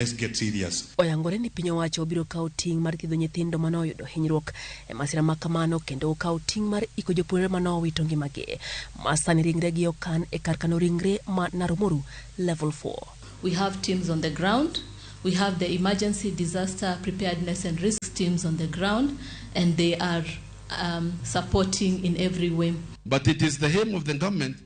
Let's get serious. Oyangore ni piny owacho biro kawo ting' mar thiedho nyithindo manoyudo hinyruok e masira ma kamano kendo kawo ting' mar iko jopuonjre manowito ngimagi. Masani ringregi okan e kar kano ringre ma Narumoru level 4. We have teams on the ground. We have the emergency disaster preparedness and risk teams on the ground, and they are supporting in every way. But it is the aim of the government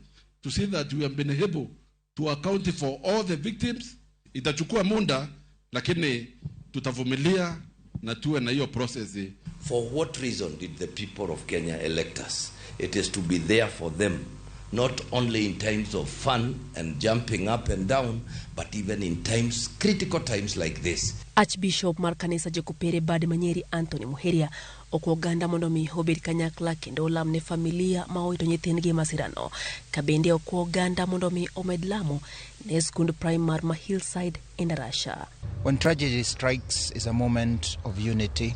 to see that we have been able to account for all the victims. Itachukua muda, lakini tutavumilia na tuwe na hiyo process. For what reason did the people of Kenya elect us? It is to be there for them, not only in times of fun and jumping up and down, but even in times, critical times like this. Archbishop mar kanisa Jokopere Bade Manyeri Anthony Muheria okoganda mondo mi obed kanyakla kendo lamne familia ma owito nyithindgi masirano. Kabende okoganda mondo mi omed lamo ne skund primar ma Hillside in Russia. When tragedy strikes is a moment of unity.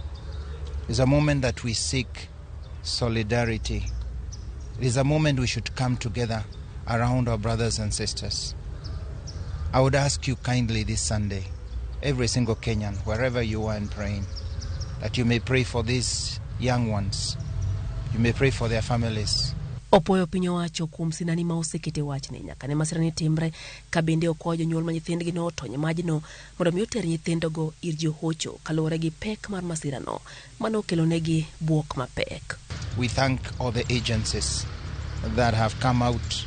It's a moment that we seek solidarity. It is a moment we should come together around our brothers and sisters. I would ask you kindly this Sunday, every single Kenyan, wherever you are and praying, that you may pray for these young ones. You may pray for their families. Opoyo piny owacho kuom sinani ma osekete wachne nyaka ne masirani timre. Kabende okwayo jonyuol ma nyithindgi no otony majno mondo mi oter nyithindogo ir johocho kaluwore gi pek mar masirano mano kelonegi buok mapek. We thank all the agencies that have come out.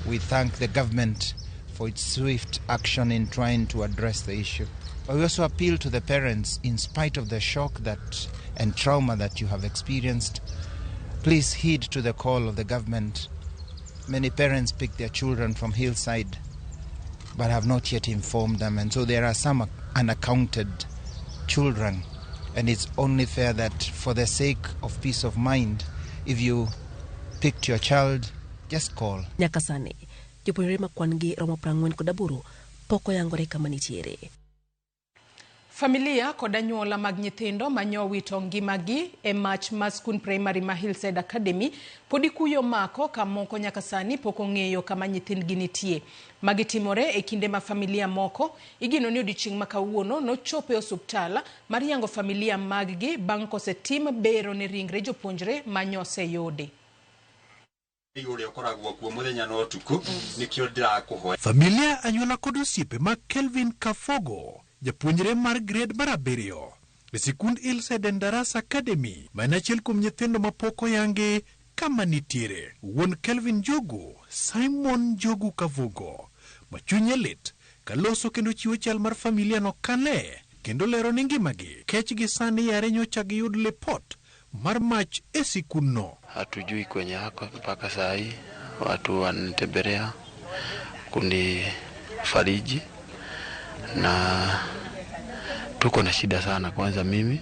We thank the government for its swift action in trying to address the issue. But we also appeal to the parents, in spite of the shock and trauma that you have experienced, please heed to the call of the government. Many parents pick their children from Hillside but have not yet informed them, and so there are some unaccounted children, and it's only fair that for the sake of peace of mind, if you picked your child, just call. Nyakasani, jopuonjre makwangi romo 48 poko yangore kama nitiere. Familia kod anyuola mag nyithindo manyowito ngimagi e mach ma skund primary ma Hillside Academy podi kuyo mako kamoko nyaka sani pok ong'eyo kama nyithindgi nitie. Magitimore e kinde ma familia moko igino ni odiochieng' ma kawuono nochopo e osuptal mar yango familia maggi bang' kosetim bero ne ringre jopuonjre manyose yode. Familia anyuola kod osiepe ma Kelvin Kafogo, japuonjre mar grade mar 7 e sikund Hillside Darasa Academy, mana achiel kuom nyithindo ma pok oyangi kama nitiere. Wuon Kelvin Jogu, Simon Jogu Kafogo, ma chunye lit kaloso kendo chiwo chal mar familia no kane kendo lero ni ngimagi kech gi sani yare nyocha giyud lipot mar mach e sikund no. Hatujui kwenye hako mpaka saa hii. Watu wanatembelea kundi fariji na tuko na shida sana. Kwanza mimi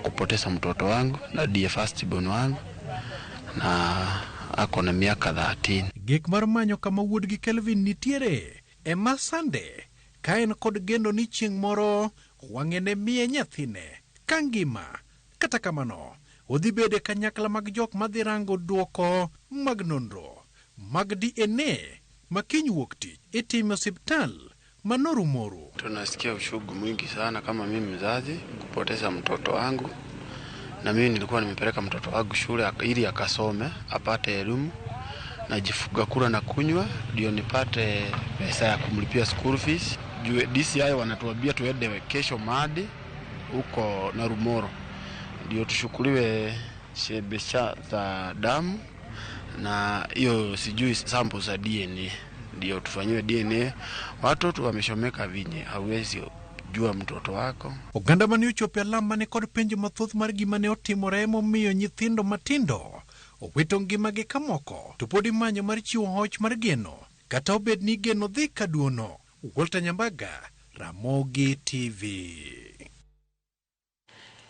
kupoteza mtoto wangu na die first born wangu na ako na miaka 30. Gik mar manyo kama wuodgi Kelvin nitiere e masande kaen kod gendo ni chieng' moro wang'ene miye nyathine kangima. Kata kamano odhi bede kanyakla mag jok madhi rango duoko mag nonro mag DNA makiny wuok tich itimo hospital Narumoru. Tunasikia ushugu mwingi sana kama mimi mzazi kupoteza mtoto wangu, na mimi nilikuwa nimepeleka mtoto wangu shule ili akasome apate elimu na jifuga kula na kunywa ndio nipate pesa ya kumlipia school fees. DCI wanatuambia tuende kesho Madi huko Narumoru ndio tushukuliwe shebesha za damu na hiyo sijui sample za DNA ndio tufanyiwe DNA. Watoto wameshomeka vinye, hawezi jua mtoto wako. Oganda mani uchope alama ne kod penjo mathoth mar gima ne otimore momiyo nyithindo matindo owito ngimagi kamoko to podi manyo mar chiwo hoch mar geno kata obed ni geno dhi kaduono. Walter Nyambaga, Ramogi TV.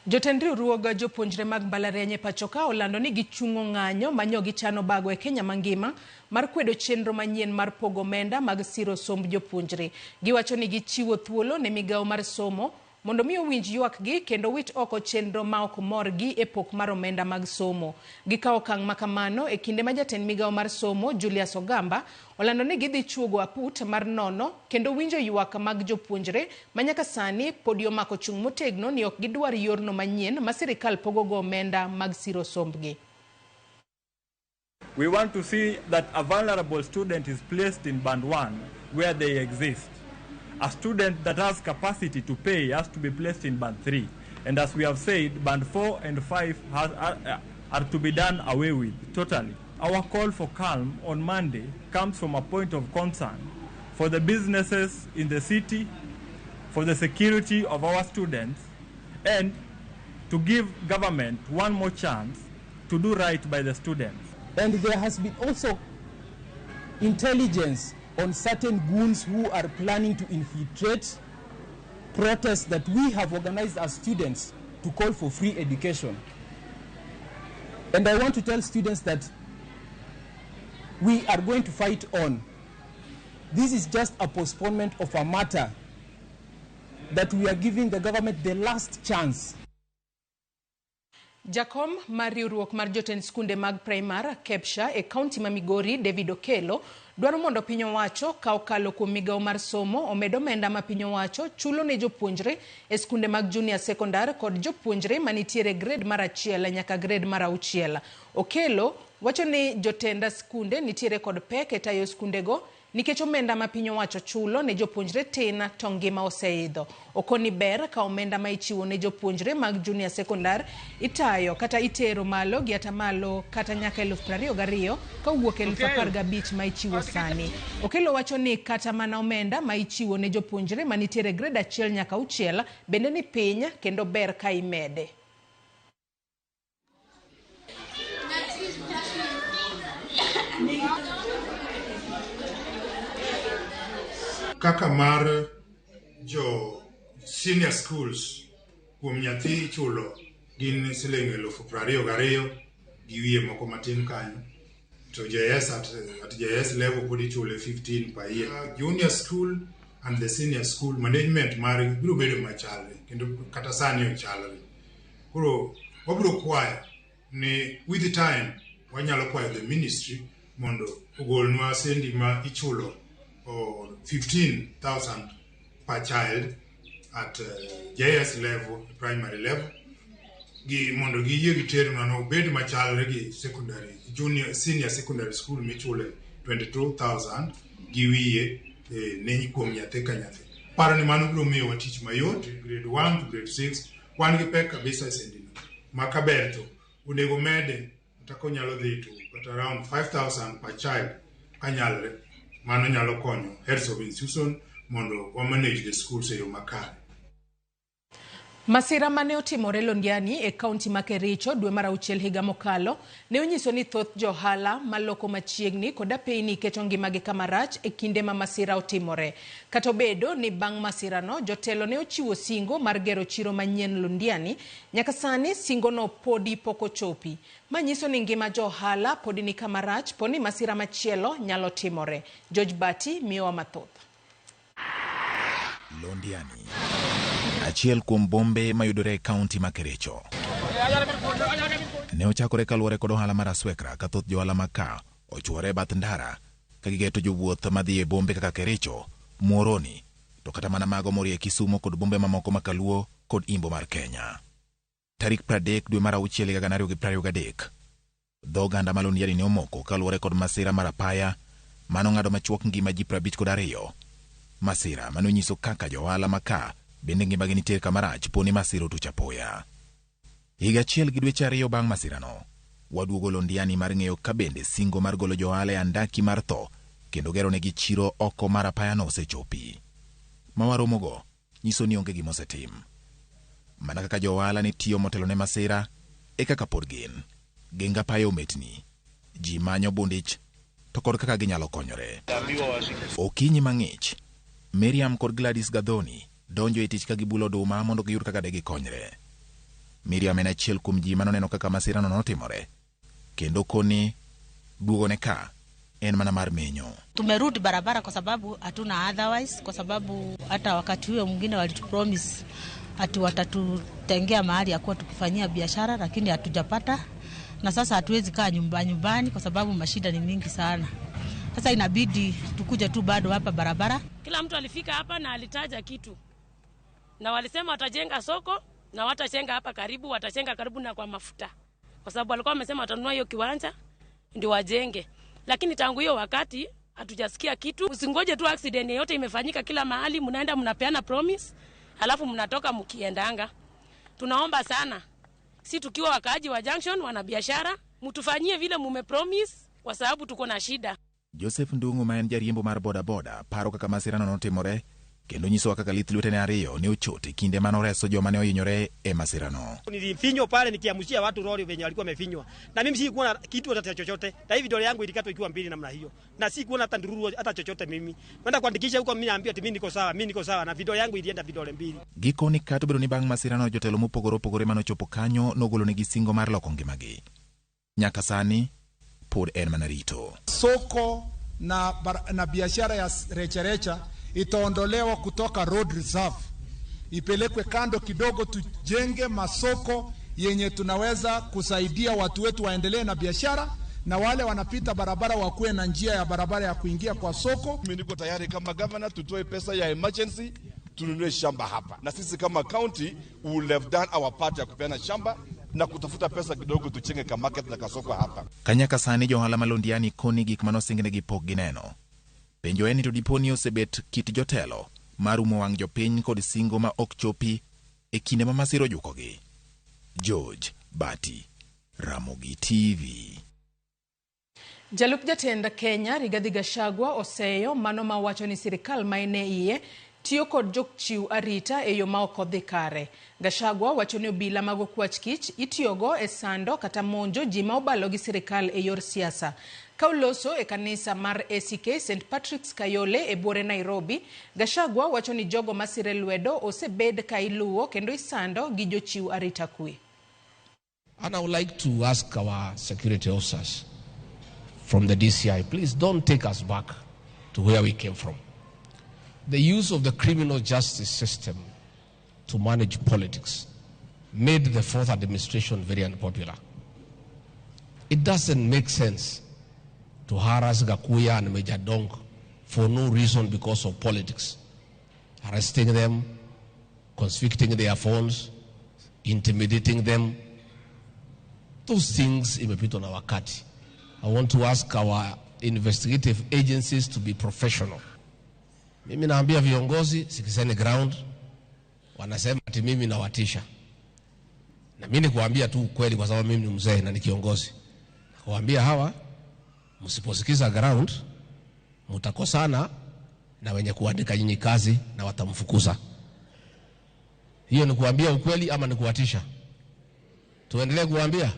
Jotend riwruoga jopuonjre mag mbalariany e pacho ka olando ni gichungo ng'anyo manyo gichano bago e Kenya mangima mar kwedo chenro manyien mar pogo omenda mag siro somb jopuonjre. Giwacho ni gichiwo thuolo ne migawo mar somo mondo mi owinj ywakgi kendo wit oko chenro ma ok morgi e pok mar omenda mag somo. Gikawo okang' ma kamano e kinde ma jatend migawo mar somo Julius Ogamba olando ni gidhi chuogo aput mar nono kendo winjo ywak mag jopuonjre ma nyaka sani pod omako chung' motegno ni ok gidwar yorno manyien ma sirikal pogogo omenda mag siro sombgi. We want to see that a vulnerable student is placed in band 1 where they exist. A student that has capacity to pay has to be placed in band 3. And as we have said, band 4 and 5 are to be done away with totally. Our call for calm on Monday comes from a point of concern for the businesses in the city, for the security of our students, and to give government one more chance to do right by the students. And there has been also intelligence on certain goons who are planning to infiltrate protests that we have organized as students to call for free education. And I want to tell students that we are going to fight on. This is just a postponement of a matter that we are giving the government the last chance. Jakom mar riwruok mar jotend skunde mag primar Kepsha e kaunti ma Migori David Okelo dwaro mondo piny owacho ka okalo kuom migawo mar somo omedo omenda ma piny owacho chulo ne jopuonjre e skunde mag junior secondary kod jopuonjre manitiere grade mar 1 nyaka grade mar 6. Okelo wacho ni jotenda skunde nitiere kod pek e tayo skundego nikech omenda ma piny owacho chulo ne jopuonjre tin to ngima oseidho. Okoni ber ka omenda ma ichiwo ne jopuonjre mag junior secondary itayo kata itero malo gi atamalo kata nyaka 22,000 ka wuok 15,000 ma ichiwo sani. Okelo wacho ni kata mana omenda ma ichiwo ne jopuonjre manitiere grade 1 nyaka 6 bende ni piny kendo ber ka imede. Kaka mar jo senior schools kuom nyathi chulo gin siling 22,000 gi wiye moko matin kanyo, to JS at JS level podi chule 15 per year. Junior school and the senior school management mari biro bedo machalre kendo kata sani ochalre. Koro wabiro kwayo ni with the time wanyalo kwayo the ministry mondo ogolnwa sendi ma ichulo 15,000 per child at JS level, primary level. Gi mondo gi yegi terno no bed machalre gi secondary, junior, senior secondary school michule 22,000 gi wiye ne kuom nyathi ka nyathi. Paro ni mano biro miyo tich mayot grade 1 to grade 6 wan gi pek kabisa e sendino. Makaber to onego mede tako nyalo dhi to but around 5,000 per child kanyalre. Mano nyalo konyo heads of institution mondo wa manage the schools e yo makare. Masira mane otimore Londiani e kaunti ma Kericho dwe mar 6 higa mokalo ne onyiso ni thoth johala maloko machiegni koda peini keto ngimagi kama rach e kinde ma masira otimore. Kata bedo ni bang' masirano jotelo ne ochiwo singo mar gero chiro manyien Londiani, nyaka sani singo no podi pok ochopi. Manyiso ni ngima johala podi ni kama rach poni masira machielo nyalo timore. George Bati miyowa mathoth. Londiani, achiel kuom bombe mayudore e kaunti ma Kericho. Ne ochakore kaluwore kod ohala mar aswekra ka thoth johala maka ochuore bath ndara ka gigeto jowuoth madhi e bombe kaka Kericho, Muhoroni, to kata mana mago morie Kisumu kod bombe mamoko makaluo kod Imbo mar Kenya. Tarik 30 dwe mar 6 higa 2023, dho oganda ma Londiani ne omoko kaluwore kod masira mar apaya mano ng'ado machuok ngima ji 52. Masira mano nyiso kaka johala maka bende ngimagi nitie kama rach poni masira otuch apoya. Higa achiel gi dweche 2 bang' masirano, waduogo Londiani mar ng'eyo ka bende singo mar golo johala e andaki mar tho kendo gero negi chiro oko mar apayano osechopi. Mawaromogo nyiso ni onge gima osetim. Mana kaka johala ne tiyo motelo ne masira, e kaka pod gin genga payo ometni, ji manyo bundich, to kod kaka ginyalo konyore. Okinyi mang'ich, Miriam kod Gladys Gadhoni donjo e tich ka gibulo oduma mondo giyud kaka de gikonyre. Miriam en achiel kuom ji manoneno kaka masirano notimore, kendo koni duogo ne ka en mana mar menyo. Tumerudi barabara kwa sababu hatuna otherwise, kwa sababu hata wakati huo mwingine walitupromise ati watatutengea mahali ya kuwa tukifanyia biashara, lakini hatujapata. Na sasa hatuwezi kaa nyumbani kwa sababu mashida ni mingi sana. Sasa inabidi tukuje tu bado hapa barabara. Kila mtu alifika hapa na alitaja kitu. Na walisema watajenga soko na watajenga hapa karibu, watajenga karibu na kwa mafuta. Kwa sababu walikuwa wamesema watanunua hiyo kiwanja ndio wajenge. Lakini tangu hiyo wakati hatujasikia kitu. Usingoje tu accident yote imefanyika kila mahali, mnaenda mnapeana promise, alafu mnatoka mkiendanga. Tunaomba sana, si tukiwa wakaaji wa Junction, wana biashara, mtufanyie vile mumepromise kwa sababu tuko na shida. Joseph Ndungu ma en jariembo mar boda boda paro kaka masirano notimore kendo nyiso kaka lith lwetene ariyo ne ochote kinde manoreso joma ne ohinyore e masirano. Nilifinywa pale nikiamushia watu lori venye walikuwa wamefinywa. Na mimi sikuona kitu hata chochote. Na hivi vidole yangu ilikatwa ikiwa mbili namna hiyo. Na sikuona hata ndururu hata chochote mimi. Kwenda kuandikisha huko mimi naambia ati mimi niko sawa na vidole yangu ilienda vidole mbili. Gikoni kata bedo ni bang' masirano jotelo mopogore opogore manochopo kanyo nogolo negi singo mar loko ngimagi. Nyaka sani pod en mana rito. Soko na biashara ya recharecha itaondolewa kutoka road reserve, ipelekwe kando kidogo, tujenge masoko yenye tunaweza kusaidia watu wetu waendelee na biashara, na wale wanapita barabara wakuwe na njia ya barabara ya kuingia kwa soko. Mimi niko tayari kama governor tutoe pesa ya emergency tununue shamba hapa, na sisi kama county we will have done our part ya kupeana shamba na kutafuta pesa kidogo tuchenge ka market na kasoko hapa. Kanyaka sani johala malondiani koni gik manosingnegi pok gineno. Penjo eni to diponi osebet kit jotelo marumo wang' jopiny kod singo ma ok chopi e kinde ma masiro jukogi. George Bati, Ramogi TV. Jalup jatenda Kenya Rigathi Gachagua oseyo mano ma wacho ni sirikal maine iye tiyo kod jokchiw arita e yo ma ok odhi kare. Gachagua wacho ni obila mag okwach kich itiyogo e sando kata monjo ji ma obalo gi sirikal e yor siasa. Kauloso e kanisa mar ACK St. Patrick's Kayole e Bore Nairobi, Gachagua wacho ni jogo masire lwedo osebed ka iluwo kendo isando gi jochiw arita kwe. And I would like to ask our security officers from the DCI, please don't take us back to where we came from. The use of the criminal justice system to manage politics made the fourth administration very unpopular. It doesn't make sense to harass Gakuya and Major Dong for no reason because of politics. Arresting them, confiscating their phones, intimidating them. Those things imepita na wakati. I want to ask our investigative agencies to be professional. Mimi naambia viongozi sikizeni ground, wanasema ati mimi nawatisha. Na mimi nikuambia tu kweli kwa sababu mimi ni mzee na ni kiongozi. Nakuambia hawa msiposikiza ground mtakosana na wenye kuandika nyinyi kazi na watamfukuza. Hiyo ni kuambia ukweli ama ni kuwatisha? Tuendelee kuambia.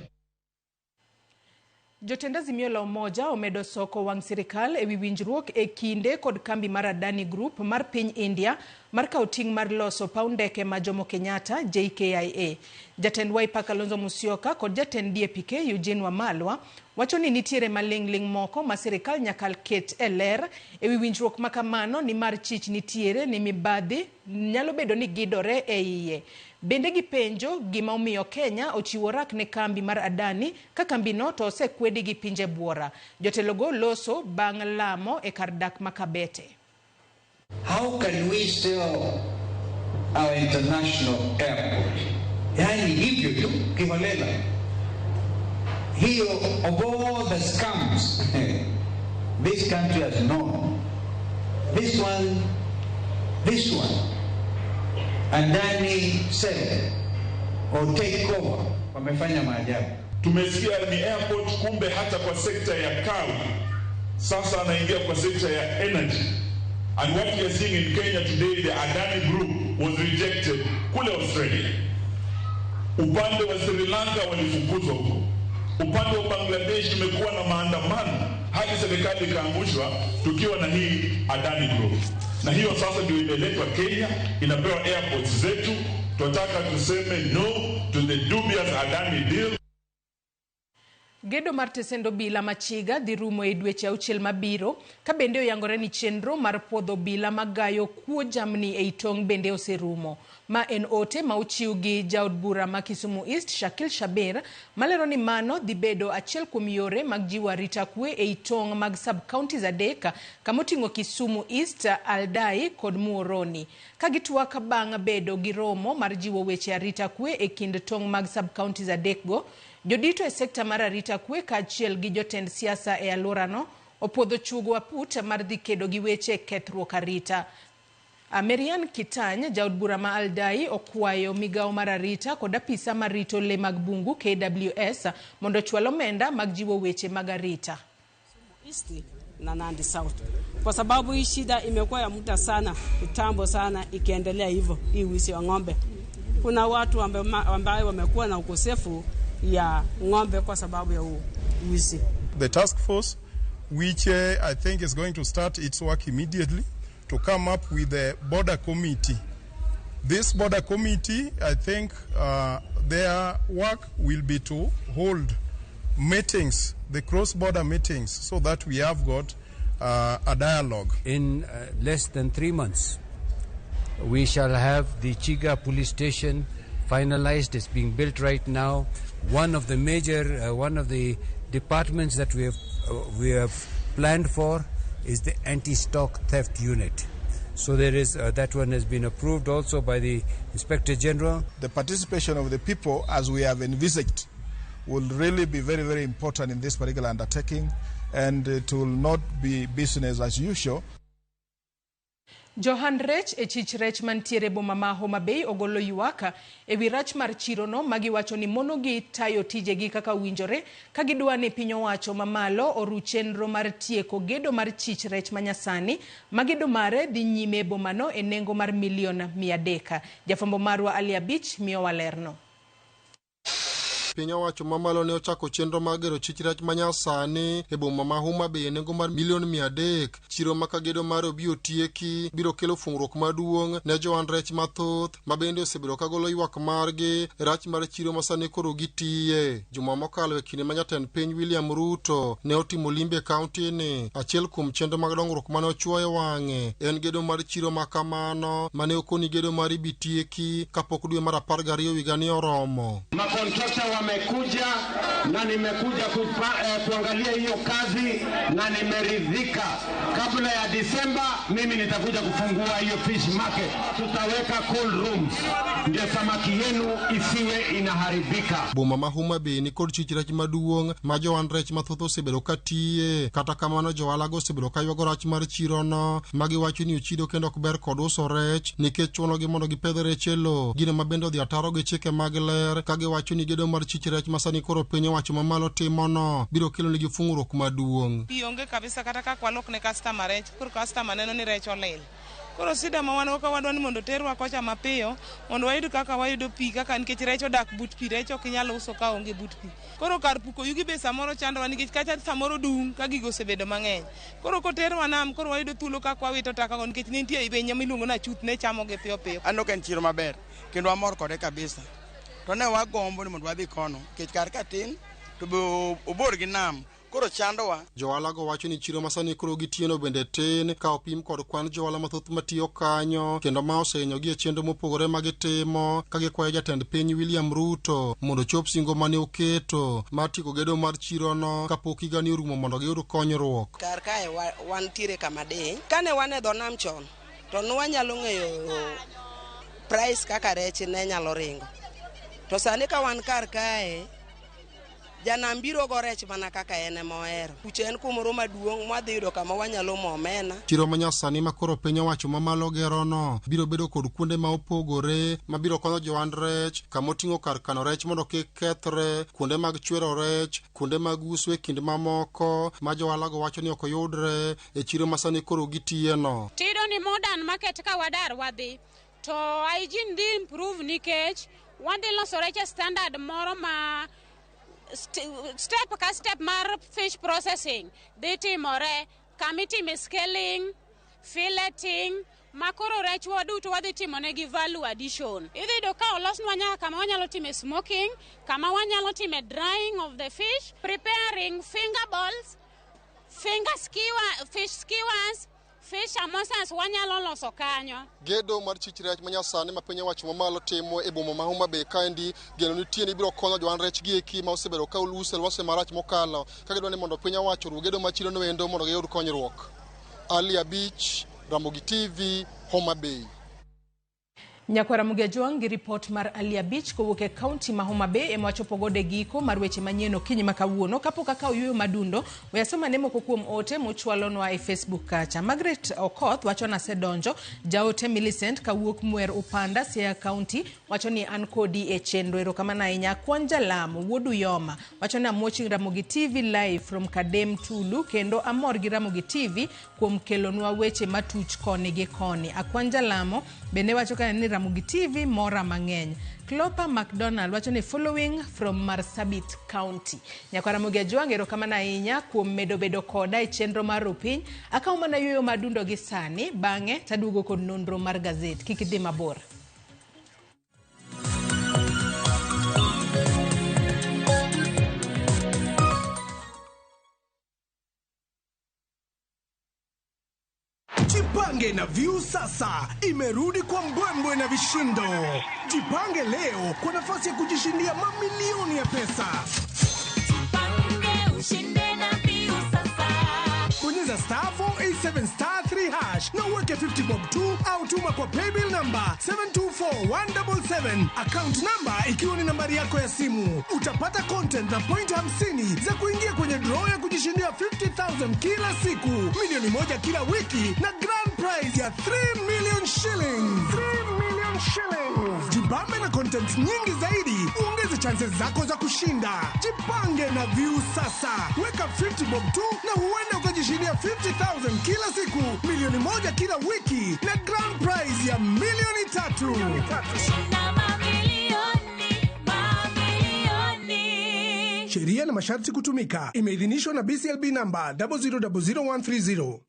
Jotenda Azimio la Umoja omedo soko wang' sirikal e wi winjruok e kinde kod kambi mar Adani Group mar piny India mar kawo ting' mar loso paw ndeke ma Jomo Kenyatta JKIA. Jatend Wiper Kalonzo Musyoka kod jatend DAP-K Eugene Wamalwa wacho ni nitiere maling'ling' moko ma sirikal nyaka ket e ler e wi winjruok ma kamano ni mar chich nitiere ni mibadhi nyalo bedo ni gidore e iye. Bende gipenjo gima omiyo Kenya ochiwo rak ne kambi mar Adani ka kambino to osekwedi gi pinje buora. Jotelogo loso bang' lamo e kar dak makabete. How can we sell our international airport? Yani hivyo tu kiholela. Hiyo of all the scams this country has known. This one, Adani said or take over. Wamefanya maajabu. Tumesikia ni airport, kumbe hata kwa sekta ya kawi sasa anaingia kwa sekta ya energy. And what we are seeing in Kenya today, the Adani Group was rejected kule Australia. Upande wa Sri Lanka walifukuzwa huko. Upande wa Bangladesh tumekuwa na maandamano hadi serikali ikaangushwa tukiwa na hii Adani Group. Na hiyo sasa ndio imeletwa Kenya, inapewa airports zetu. Tunataka tuseme no to the dubious Adani deal. Gedo mar tesendo bila machiga dhi rumo e dweche 6 mabiro ka bende oyangore ni chenro mar puodho bila magayo kuo jamni e tong bende oserumo. Ma en ote ma uchiw gi jaod bura ma Kisumu East Shakil Shabir malero ni mano dhi bedo achiel kuom yore mag jiwo arita kwe e tong mag sub counties adek kamoting'o Kisumu East, Aldai kod Muhoroni. Ka gitwak bang' bedo gi romo mar jiwo weche arita kwe e kind tong mag sub counties adek go, jodito e sekta mar arita kwe kaachiel gi jotend siasa e alworano opwodho chugo aput mar dhi kedo gi weche kethruok arita. Marian Kitany, jaod bura ma Aldai, okwayo migawo mar arita kod apisa mar rito le mag bungu KWS mondo chwalo omenda mag jiwo weche mag arita. East na Nandi South. Kwa sababu hii shida imekuwa ya muda sana, kitambo sana, ikiendelea hivyo hii wizi wa ng'ombe. Kuna watu ambao wamekuwa na ukosefu ya ng'ombe kwa sababu ya wizi. The task force which I think is going to start its work immediately to come up with a border committee. This border committee, I think their work will be to hold meetings, the cross-border meetings, so that we have got a dialogue. In less than 3 months, we shall have the Chiga police station finalized. It's being built right now. One of the major, one of the departments that we have planned for is the anti-stock theft unit. So there is that one has been approved also by the Inspector General. The participation of the people, as we have envisaged, will really be very, very important in this particular undertaking, and it will not be business as usual. Johan Rech e chich rech mantiere boma ma Homa Bay ogolo ywaka e wi rach mar chirono magiwacho ni monogi tayo tijegi kaka winjore ka gidwa ni piny owacho mamalo oru chenro mar tieko gedo mar chich rech manyasani magido mare dhi nyime e bomano e nengo mar milion 300. Jafambo marwa Ali Abich miyo walerno. Piny owacho mamalo ne ochako chenro mag gero chich rech manyasani e boma ma Homa Bay nengo mar milion 300. Chiro ma kagedo mar obiro tieki biro kelo fungruok maduong' ne johan rech mathoth ma bende osebedo kagolo ywak margi rach mar chiro masani koro gitiye. Juma mokalo e kinde ma jatend piny William Ruto ne otimo limbe kaunti ni achiel kuom chenro mag dongruok mane ochuoyo wang'e en gedo mar chiro makamano mane okoni gedo mar ibitieki kapok dwe mar 12 higani oromo. Wamekuja na nimekuja kuangalia hiyo kazi na nimeridhika. Kabla ya Disemba mimi nitakuja kufungua hiyo fish market. Tutaweka cold rooms ndio samaki yenu isiwe inaharibika. Boma ma Homa Bay ni kod chich rech maduong' ma johan rech mathoth osebedo katiye. Kata kamano johala go osebedo kaywago rach mar chirono magiwacho ni ochido kendo ok ber kod uso rech nikech chunogi mondo gipedh rech e lo. Gino ma bende odhi ataro gi chike mag ler kagiwacho ni gedo mar chich rech masani koro piny owacho mamalo timono biro kelo nigi fungruok maduong'. Ionge kabisa kata ka kwalok ne customer rech, koro customer neno ni rech olil. Koro sida ma wan ka wadwa ni mondo terwa kocha mapiyo mondo wayud kaka wayudo pi kaka nikech rech odak but pi, rech ok nyalo uso ka onge but pi. Koro kar puko yugi be samoro chandwa nikech kacha samoro dung ka gigo osebedo mang'eny. Koro koterwa nam koro wayudo thuolo kaka wawito taka nikech nitie ibenya miluongo na chuth ne chamo ge piyo piyo. Ano ken chiro maber kendo amor kode kabisa. To ne wagombo ni mondo wadhi kono kech kar katin to obor gi nam koro chandowa. Johala go wacho ni chiro masani koro gitieno bende tin ka opim kod kwan johala mathoth matiyo kanyo kendo ma osehinyo gi e chenro mopogore magitimo ka gikwayo jatend piny William Ruto mondo chop singo mane oketo mar tieko gedo mar chirono kapok higani orumo mondo giyud konyruok. Kar kae wantiere kama diny kane wan e dho nam chon to nwanyalo ng'eyo price kaka rech ne nyalo ringo. To sani ka wan kar kae janam biro go rech mana kaka ene mohero. Kuche en kumoro maduong' mwadhi yudo kama wanyalo momena. Chiro manyasani ma koro piny owacho mamalo gerono biro bedo kod kuonde ma opogore ma biro konyo johan rech kamoting'o kar kano rech mondo kik kethre, kuonde mag chwero rech, kuonde mag uso e kind mamoko ma johala go wacho ni ok oyudre e chiro masani koro gitiyeno. Tido ni modern market ka wadar wadhi to hygiene dhi improve nikech wadhi loso rech standard moro ma step ka step mar fish processing dhi timore kamitime scaling, filleting, makoro rech waduto wadhi timo negi value addition. Idhi do ka olosnwa nyaka kama wanyalo time smoking, kama wanyalo time drying of the fish, preparing finger balls, fish skewers, fish samosas wanyalo loso kanyo. Gedo mar chich rech manyasani ma piny owacho mamalo timo e boma ma Homa Bay kaendi geno nitie ni biro konyo joan rech gi eki ma osebedo ka uluse lwase marach mokalo ka gidwa ni mondo piny owacho ru gedo machiro no endo mondo giyud konyruok. Ali Abich, Ramogi TV, Homa Bay. Nyakwara Mugejuang gi report mar Alia Beach kowuok e county ma Homa Bay emwachopo gode giko mar weche manyien okinyi makawuono kapok akaw yuyo madundo weyasoma ne moko kuom ote mochwalonwa e Facebook kacha. Margaret Okoth wacho na sedonjo jaote Millicent kawuok Muer Upanda Siaya County wacho ni an kodi e chenro erokamano ahinya. Kwanja Lamu Wuodu Yoma wacho ni watching Ramogi TV live from Kadem Tulu kendo amor gi Ramogi TV kuom kelonwa weche matuch koni gi koni. Akwanja Lamu bende wacho ka ni Ramogi TV mora mang'eny. Clopa McDonald wacho ni following from Marsabit County. Nyakwara Mugejuang erokamano ahinya kuom medo koda e chenro mar Rupiny. Akaw mana yuyo madundo gi sani bang'e taduogo kod nonro mar gazet. Kik idhi mabor. Jipange na Viusasa imerudi kwa mbwembwe na vishindo. Jipange leo kwa nafasi ya kujishindia mamilioni ya pesa. Jipange ushinde na Viusasa. Bonyeza *487*3# na uweke 50 bob tu au tuma kwa paybill number 724177. Account number ikiwa ni nambari yako ya simu. Utapata content na point 50 za kuingia kwenye draw ya kujishindia 50,000 kila siku, milioni moja kila wiki na grand prize ya 3 million shillings. 3 million shillings. Jibambe na content nyingi zaidi, uongeze chances zako za kushinda. Jipange na Viusasa. Weka 50 bob tu na huenda ukajishindia 50,000 kila siku, milioni moja kila wiki na grand prize ya milioni 3. Sheria na masharti kutumika. Imeidhinishwa na BCLB number 0000130.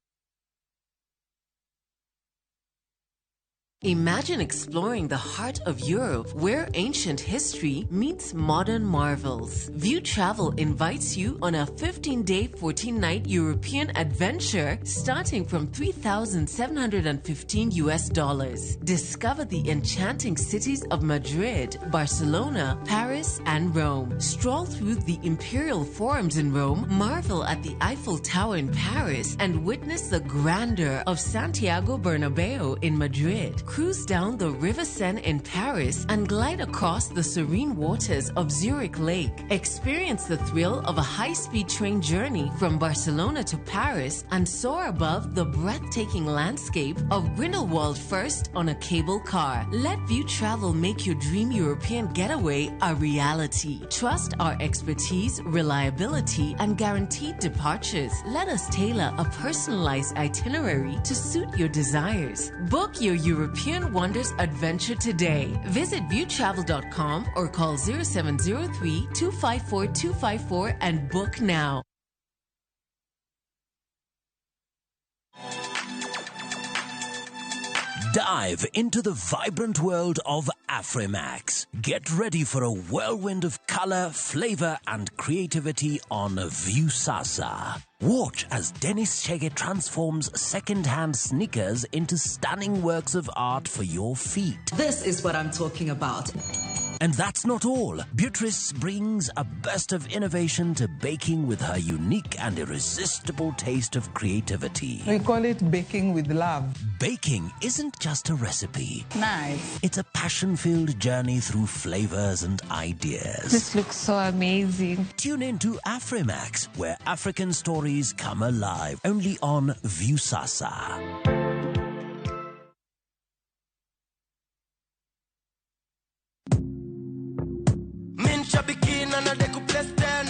Imagine exploring the heart of Europe where ancient history meets modern marvels. View Travel invites you on a 15-day, 14-night European adventure starting from $3,715. Discover the enchanting cities of Madrid, Barcelona, Paris, and Rome. Stroll through the imperial forums in Rome, marvel at the Eiffel Tower in Paris, and witness the grandeur of Santiago Bernabeu in Madrid. Cruise down the River Seine in Paris and glide across the serene waters of Zurich Lake. Experience the thrill of a high-speed train journey from Barcelona to Paris and soar above the breathtaking landscape of Grindelwald first on a cable car. Let View Travel make your dream European getaway a reality. Trust our expertise, reliability, and guaranteed departures. Let us tailor a personalized itinerary to suit your desires. Book your European Wonders adventure today. Visit viewtravel.com or call 0703-254-254 and book now. Dive into the vibrant world of Afrimax. Get ready for a whirlwind of color, flavor, and creativity on Viusasa. Watch as Dennis Chege transforms second-hand sneakers into stunning works of art for your feet. This is what I'm talking about. And that's not all. Beatrice brings a burst of innovation to baking with her unique and irresistible taste of creativity. We call it baking with love. Baking isn't just a recipe. Nice. It's a passion-filled journey through flavors and ideas. This looks so amazing. Tune in to Afrimax, where African stories come alive. Only on Viusasa.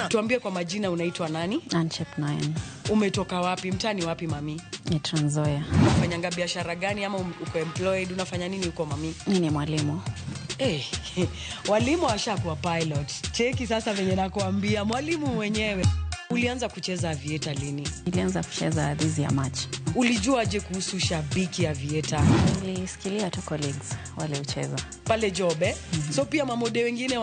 Tuambie kwa majina, unaitwa nani? Anchep Nayan. Umetoka wapi? Mtani wapi mami? Ni Trans Nzoia. Unafanya biashara gani ama uko employed? Unafanya nini uko mami? Mimi ni mwalimu. Walimu washakuwa pilot. Cheki sasa venye nakuambia, mwalimu mwenyewe. Ulianza kucheza aviator lini? Nilianza kucheza this year March. Ulijuaje kuhusu shabiki aviator? Nilisikilia tu colleagues wale ucheza pale Jobe. So pia mamode wengine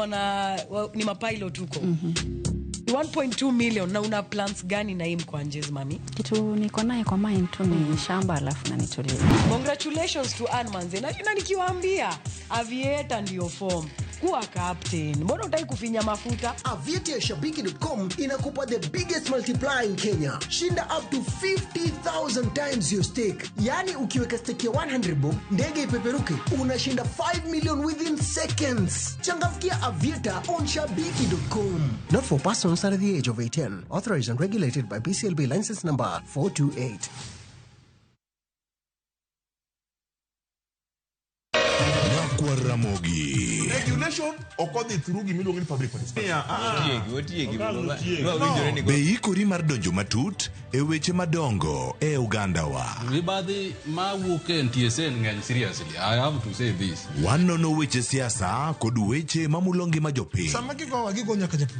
ni mapilot huko. 1.2 million na una plans gani na hii Mkwanjezi mami? Kitu niko naye kwa mind tu ni shamba alafu na nitulie. Congratulations to Anmanze. Na nikiwaambia aviator ndio form. Kuwa captain. Mbona utaki kufinya mafuta? Aviator ya Shabiki.com inakupa the biggest multiplier in Kenya. Shinda up to 50,000 times your stake. Yani ukiweka stake ya 100 bob, ndege ipeperuke, unashinda 5 million within seconds. Changamkia Aviator on Shabiki.com. Not for persons under the age of 18. Authorized and regulated by BCLB license number 428. Ramogi. Regulation occurred through Gimilu public participation. Beikori mar donjo matut e weche madongo e Uganda wa. Mibadhi mawuke NTSN ng'eny seriously. I have to say this. Wanono weche siasa kod weche mamulongi majopi. Sama kiko wagigo nyaka japur.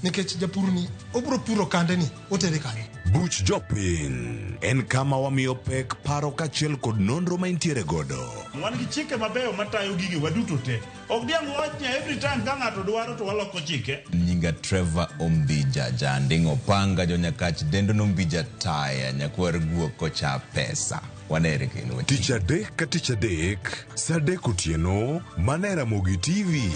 Nikech japur ni obro puro kande ni otere kanye. Buch Jopin en kama wamiyo pek paro kachiel kod nonro maintiere godo. Wan gi chike mabeyo matayo gigi waduto te. Ok diang wachnya every time ka ng'ato dwaro to waloko chike. Nyinga Trevor Ombija jandingo panga jo Nyakach dendo nombija taya nyakwar guok kocha pesa. Wanere kendo. Tich adek ka tich adek, sa adek otieno, mana e Ramogi TV.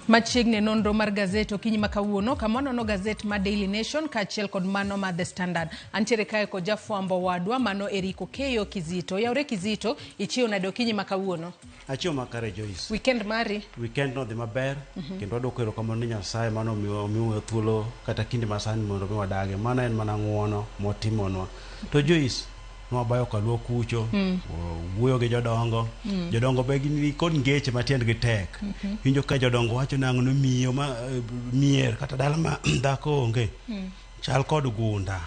Machiegni nonro mar gazet okinyi makawuono kamano no gazet ma Daily Nation kachiel kod mano ma The Standard. Antiere kae ko jafwambo wadwa mano Eriko Keyo Kizito. Yaure Kizito ichio nade okinyi makawuono. Achio makare Joyce. Weekend mari. Weekend no dhi maber. Kendo adwoko erokamano ne Nyasaye mano miyo thuolo kata kinde masani mondo mi wadage. Mano en mana ng'uono motimonwa. To Joyce bayo kaluo kucho wuoyo gi jodongo jodongo be gin kod ngeche matiend gi tek winjo ka jodongo wacho nang'o no miyo ma mier kata dala ma dhako onge chal kod gunda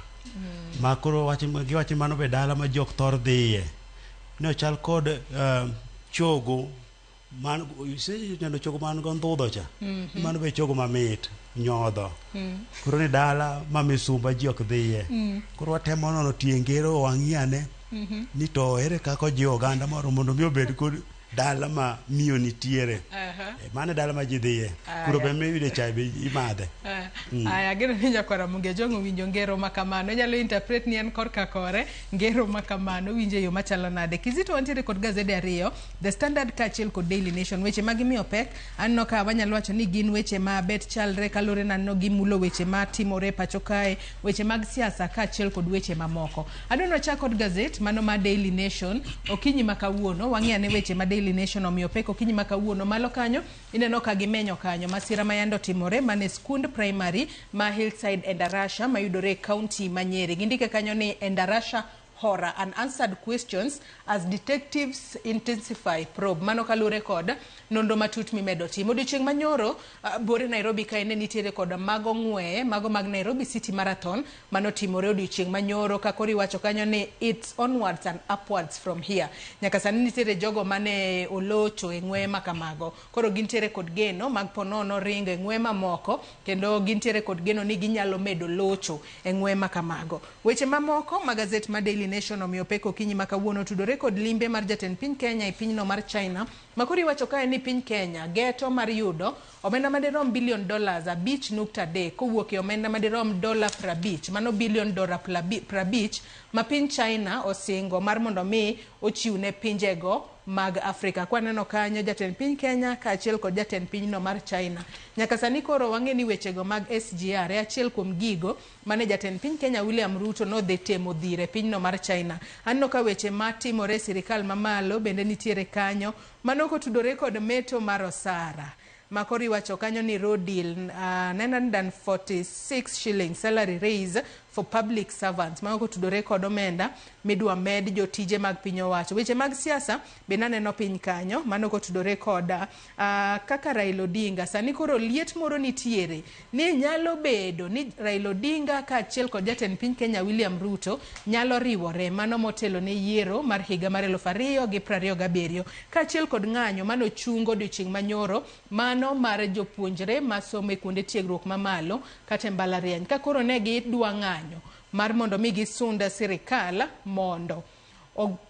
makoro giwacho mano be dala ma jok thor dhiye no chal kod chogo man neno chogo man go ndudho cha mano be chogo mamit nyodho koro ni dala ma misumba ji ok dhiye koro watemo nono tiengero wang'iane ni to ere kako ji oganda moro mondo mi obed kod dala ma miyo nitiere mane dala ma ji dhiye kuro be mi wide chai be imadhe aya gero ni nyakwara munge jongo winjo ngero makamano nyalo interpret ni en korka kore ngero makamano winje yo machalo nade. Kizito wantiere kod gazede ariyo The Standard kachiel kod Daily Nation. Weche magi miyo pek anno ka wanyalo wacho ni gin weche ma bet chalre kalore nanno gimulo weche ma timore pacho kae weche mag siasa kachiel kod weche mamoko. Adono cha kod gazet mano ma Daily Nation okinyi makawuono wang'iane weche ma Daily Nation omiyo pek okinyi makawuono malo kanyo ineno ka gimenyo kanyo masira mayando timore mane skund primary ma Hillside Endarasha mayudore county Manyeri. Gindike kanyo ni Endarasha horror unanswered questions as detectives intensify probe. Mano kalure kod nondo matut mimedo timo. Odiochieng' manyoro bore Nairobi ka ene nitiere kod mago ng'weye mago mag Nairobi City Marathon mano timore odiochieng' manyoro kakori wacho kanyo ni it's onwards and upwards from here. Nyaka sani nitiere jogo mane olocho e ng'weye makamago. Koro gintiere kod geno mag ponono ringo e ng'weye mamoko kendo gintiere kod geno ni ginyalo medo locho e ng'weye makamago. Weche mamoko magazet ma Daily Nation omiyo pek okinyi makawuono tudore kod limbe mar jatend piny Kenya e pinyno mar China. Makori wacho kae ni piny Kenya geto mar yudo omenda madirom $1 billion 5.3 kowuok e omenda madirom $50 mano $1 billion 50 ma piny China osingo mar mondo mi ochiwne pinjego mag Afrika. Kwa neno kanyo jatend piny Kenya kaachiel kod jatend pinyno mar China. Nyaka sani koro wang'eni wechego mag SGR achiel kuom gigo mane jatend piny Kenya William Ruto no dhi temo dhire pinyno mar China. Anno ka weche matimore sirikal mamalo bende nitiere kanyo mano kotudore kod meto mar osara. Makori wacho kanyo ni road deal 946 shillings salary raise for public servants. Mako tudore kod omenda midwa med jotije mag piny owacho. Weche mag siasa be naneno piny kanyo, mano kotudore koda kaka Raila Odinga. Sani koro liet moro nitiere ni nyalo bedo ni Raila Odinga kaachiel kod jatend piny Kenya William Ruto nyalo riwore, mano motelo ne yiero mar higa mar 2027 kaachiel kod ng'anyo mano chungo odiochieng' manyoro, mano mar jopuonjre masomo e kuonde tiegruok mamalo kata mbalariany, ka koro ne gidwa ng'anyo mar mondo mi gisunda sirikal mondo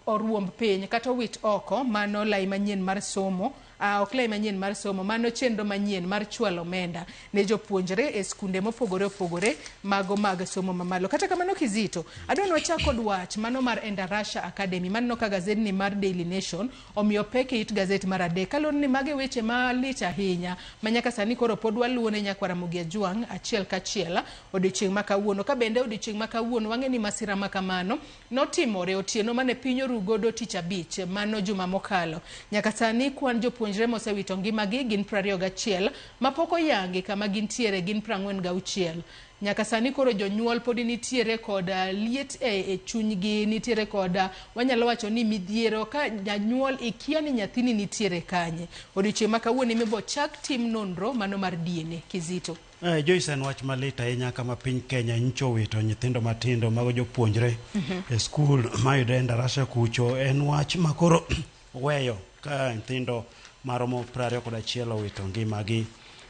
oruomb piny kata wit oko mano lai manyien mar somo, ok lai manyien mar somo, mano chenro manyien mar chwalo omenda ne jopuonjre e skunde mopogore opogore mago mag somo mamalo. Kata kamano Kizito, adwa wachak kod wach mano mar Endarasha Academy, mano ka gazedni mar Daily Nation omiyo pek it gazet mar adek. Kalon ni mage weche malich ahinya manyaka sani koro pod waluone nyakwara Mugia Jwang achiel kachiel odiochieng' ma kawuono. Ka bende odiochieng' ma kawuono wang'e ni masira makamano notimore otieno mane piny orugodo tich abich, mano juma mokalo. Nyaka sani kwan jopuonjre mosewito ngimagi gin 21, mapok oyangi kama gintiere gin 46. Nyaka sani koro jonyuol pod nitiere kod liet e chunygi, nitiere kod wanyalo wacho ni midhiero ka janyuol ikia ni nyathini nitiere kanye. Odiochieng' ma kawuono imibo chak tim nonro mano mar DNA. Kizito. Joyce, en wach malit ahinya kama piny Kenya nyicho wito nyithindo matindo mago jopuonjre e skul mayudo Endarasha kucho. En wach makoro weyo ka nyithindo maromo 21 owito ngimagi,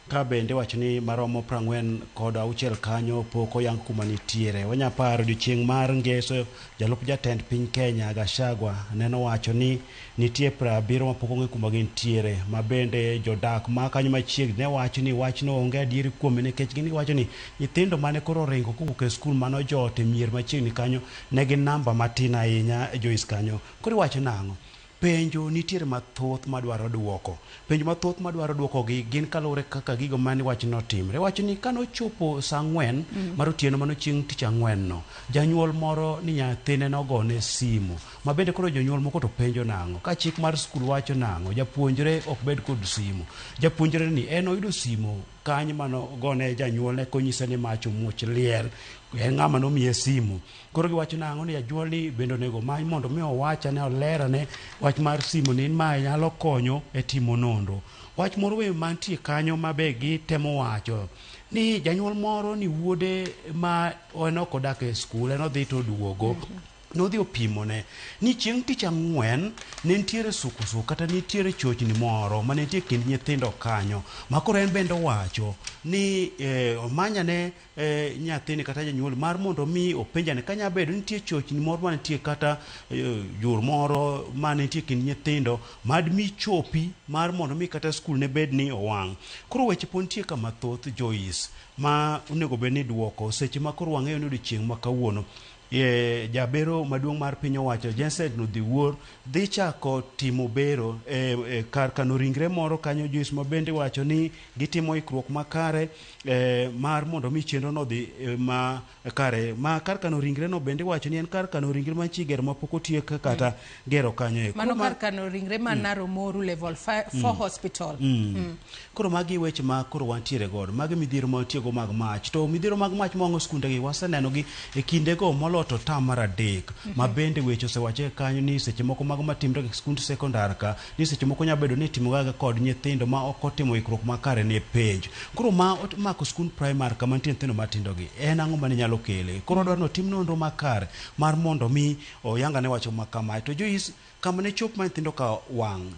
ka bende wacho ni maromo 46 kanyo pok oyang kuma nitiere. Wanyaparo odiochieng' mar ngeso jalup jatend piny Kenya Gachagua neno wacho ni nitie 70 mapok ong'e kuma gintiere, ma bende jodak ma kanyo machiegni ne wacho ni wachno onge adieri kuome nikech gin wacho ni nyithindo mane koro ringo kowuok e skul mano joot e mier machiegni kanyo ne gin namba matin ahinya. Joyce, kanyo koro wacho nang'o? Penjo nitiere mathoth madwaro duoko. Penjo mathoth madwaro duoko gi gin kalore kaka gigo mani wach no timre. Wach ni kano chopo saa 4 mar otieno mano chieng' tich ang'wen no, janyuol moro ni nyathine nogone simu. Ma bende koro jonyuol moko to penjo nang'o? Ka chik mar skul wacho nang'o? Japuonjre ok bed kod simu. Japuonjre ni en oyudo simu kanyo mano gone janyuol ne konyise ni mach omuoch liel, en ng'ama nomiye simu. Koro giwacho nang'o ni janyuol ni bende onego many mondo mi owacha ne olerane wach mar simu ni ma nyalo konyo e timo nonro. Wach moro we mantie kanyo mabe gitemo wacho ni janyuol moro ni wuode ma enok odak e skul enodhi to duogo nodhi opimone ni chieng' tich ang'wen ne nitiere sukusu kata nitiere chochni moro ma nitie kind nyithindo kanyo, ma koro en bende wacho ni omanyane nyathini kata janyuol mar mondo mi openjane ka nya bedo nitie chochni moro ma nitie kata jur moro ma nitie kind nyithindo mad mi chopi mar mondo mi kata skul ne bed ni owang'. Koro weche po nitie kama thoth, Joyce, ma onego bed ni duoko seche ma koro wang'eyo ni odiochieng' ma kawuono jabero maduong' mar piny owacho Jensen Odhiwuor dhi chako timo bero kar kano ringre moro kanyo, Joyce, ma bende wacho ni gitimo ikruok makare mar mondo mi chenro no dhi ma kare. Ma kar kano ringre no bende wacho ni en kar kano ringre ma chigero ma pok otiek kata gero kanyo. Mano kar kano ringre ma Naromoru level 4 hospital. Koro magi weche ma koro wantiere godo, magi midhiero ma tiego mag mach. To midhiero mag mach mongo skunde gi waseneno gi e kinde go to tam mar adek, ma bende weche osewache kanyo ni seche moko mago matimre e skund sekondar ka ni seche moko nya bedo ni timo ga kod nyithindo ma ok otimo ikruok makare ne penj. Koro ma mako skund primary kama nitie nyithindo matindo gi en ang'o mane nyalo kele? Koro dwaro no tim nonro makare mar mondo mi oyanga ne wacho makama. To Joyce, kama ne chop ma nyithindo ka wang'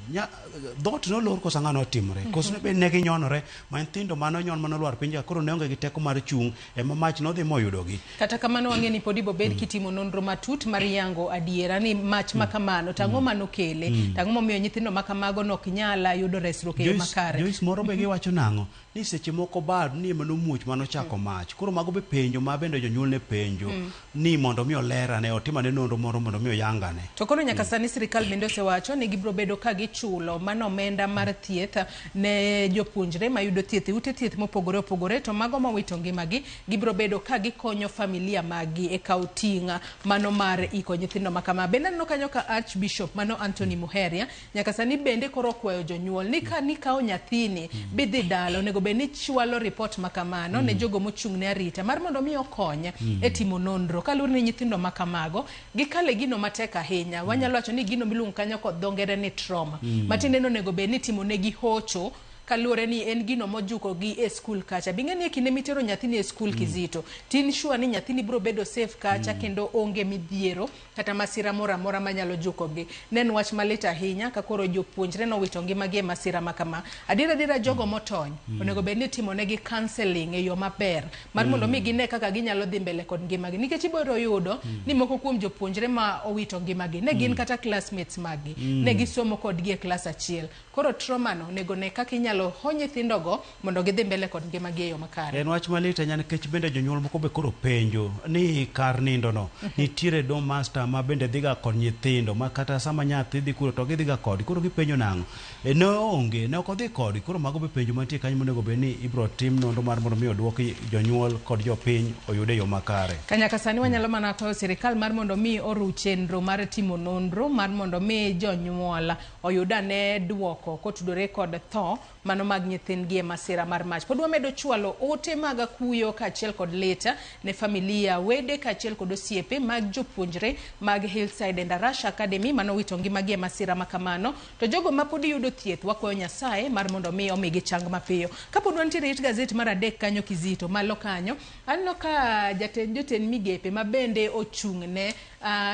dhot no lor kosa ng'ano timre koso ne be ne ginyonore ma nyithindo mano nyon mano lwar pinja koro ne onge gi teko mar chung e ma mach no dhi moyudo gi. Kata kamano wang'e ni podi bobed kitimo nonro matut mar yango adiera ni mach makamano tang'o mano kele, tang'o momiyo nyithindo makamago nok nyala yudo resruok e yo makare. Joyce, moro be giwacho nang'o ni seche moko bad ni mano muoch mano chako mach. Koro mago be penjo ma bende jonyuol ne penjo ni mondo mi olerane otimane nonro moro mondo mi oyangane. To koro nyaka sani sirikal bende osewacho ni gibro bedo ka gichulo mano omenda mar thieth ne jopuonjre mayudo thieth ute thieth mopogore opogore, to mago mawito ngimagi gibro bedo ka gikonyo familia magi e kaw ting' mano mar iko nyithindo makama. Bende no kanyo ka Archbishop mano Anthony Muheria nyaka sani bende koro kwayo jonyuol ni ka nikao nyathini bidhi dalo nego bende chwalo report makamano ne jogo mochung' ne arita mar mondo mi okony e timo nonro kaluwore ni nyithindo makamago gikale gino matek ahinya. Wanyalo wacho ni gino miluongo kanyo kod dho ngere ni trauma. Matiende no nego bende timo negi hocho kaluwore ni en gino mojuko gi e skul kacha. Bing'eni e kinde mitero nyathini e skul Kizito, tin sure ni nyathini biro bedo safe kacha kendo onge midhiero kata masira mora mora manyalo juko gi. Nen wach malit ahinya ka koro jopuonjre no wito ngimagi e masira makama. Adira jogo motony onego bed ni timo negi counseling e yo maber mar mondo mi gine kaka ginyalo dhi mbele kod ngimagi. Nikech ibiro yudo ni moko kuom jopuonjre ma owito ngimagi ne gin kata classmates magi, ne gisomo kodgi e klas achiel. Koro trauma no nego ne kaka inyalo honye nyithindo go mondo gidhi mbele kod ngimagi e yo makare. En wach malit ahinya nikech bende jonyuol moko be koro penjo ni kar nindo no nitiere dom master ma bende dhiga kod nyithindo ma kata sama nyathi dhi kuro to gidhiga kod koro gipenjo nang'o ne onge ne ok odhi kod koro mago be penjo mantie kanyo monego bed ni ibiro tim nonro mar mondo mi oduoki jonyuol kod jopiny oyude yo makare. Kanyaka sani wanyalo mana kwayo sirikal mar mondo mi oru chenro mar timo nonro mar mondo mi jonyuol oyudane duoko kotudore kod tho mano mag nyithindgi e masira mar mach. Pod wamedo chwalo ote mag kuyo kaachiel kod leta ne familia, wede kaachiel kod osiepe mag jopuonjre mag Hillside and Arash Academy mano wito ngimagi e masira makamano. To jogo ma pod yudo thieth wakwayo Nyasaye mar mondo mi omigi chang mapiyo. Kapod wantiere it gazet mar adek kanyo Kizito malo kanyo aneno ka jotend migepe ma bende ochung' ne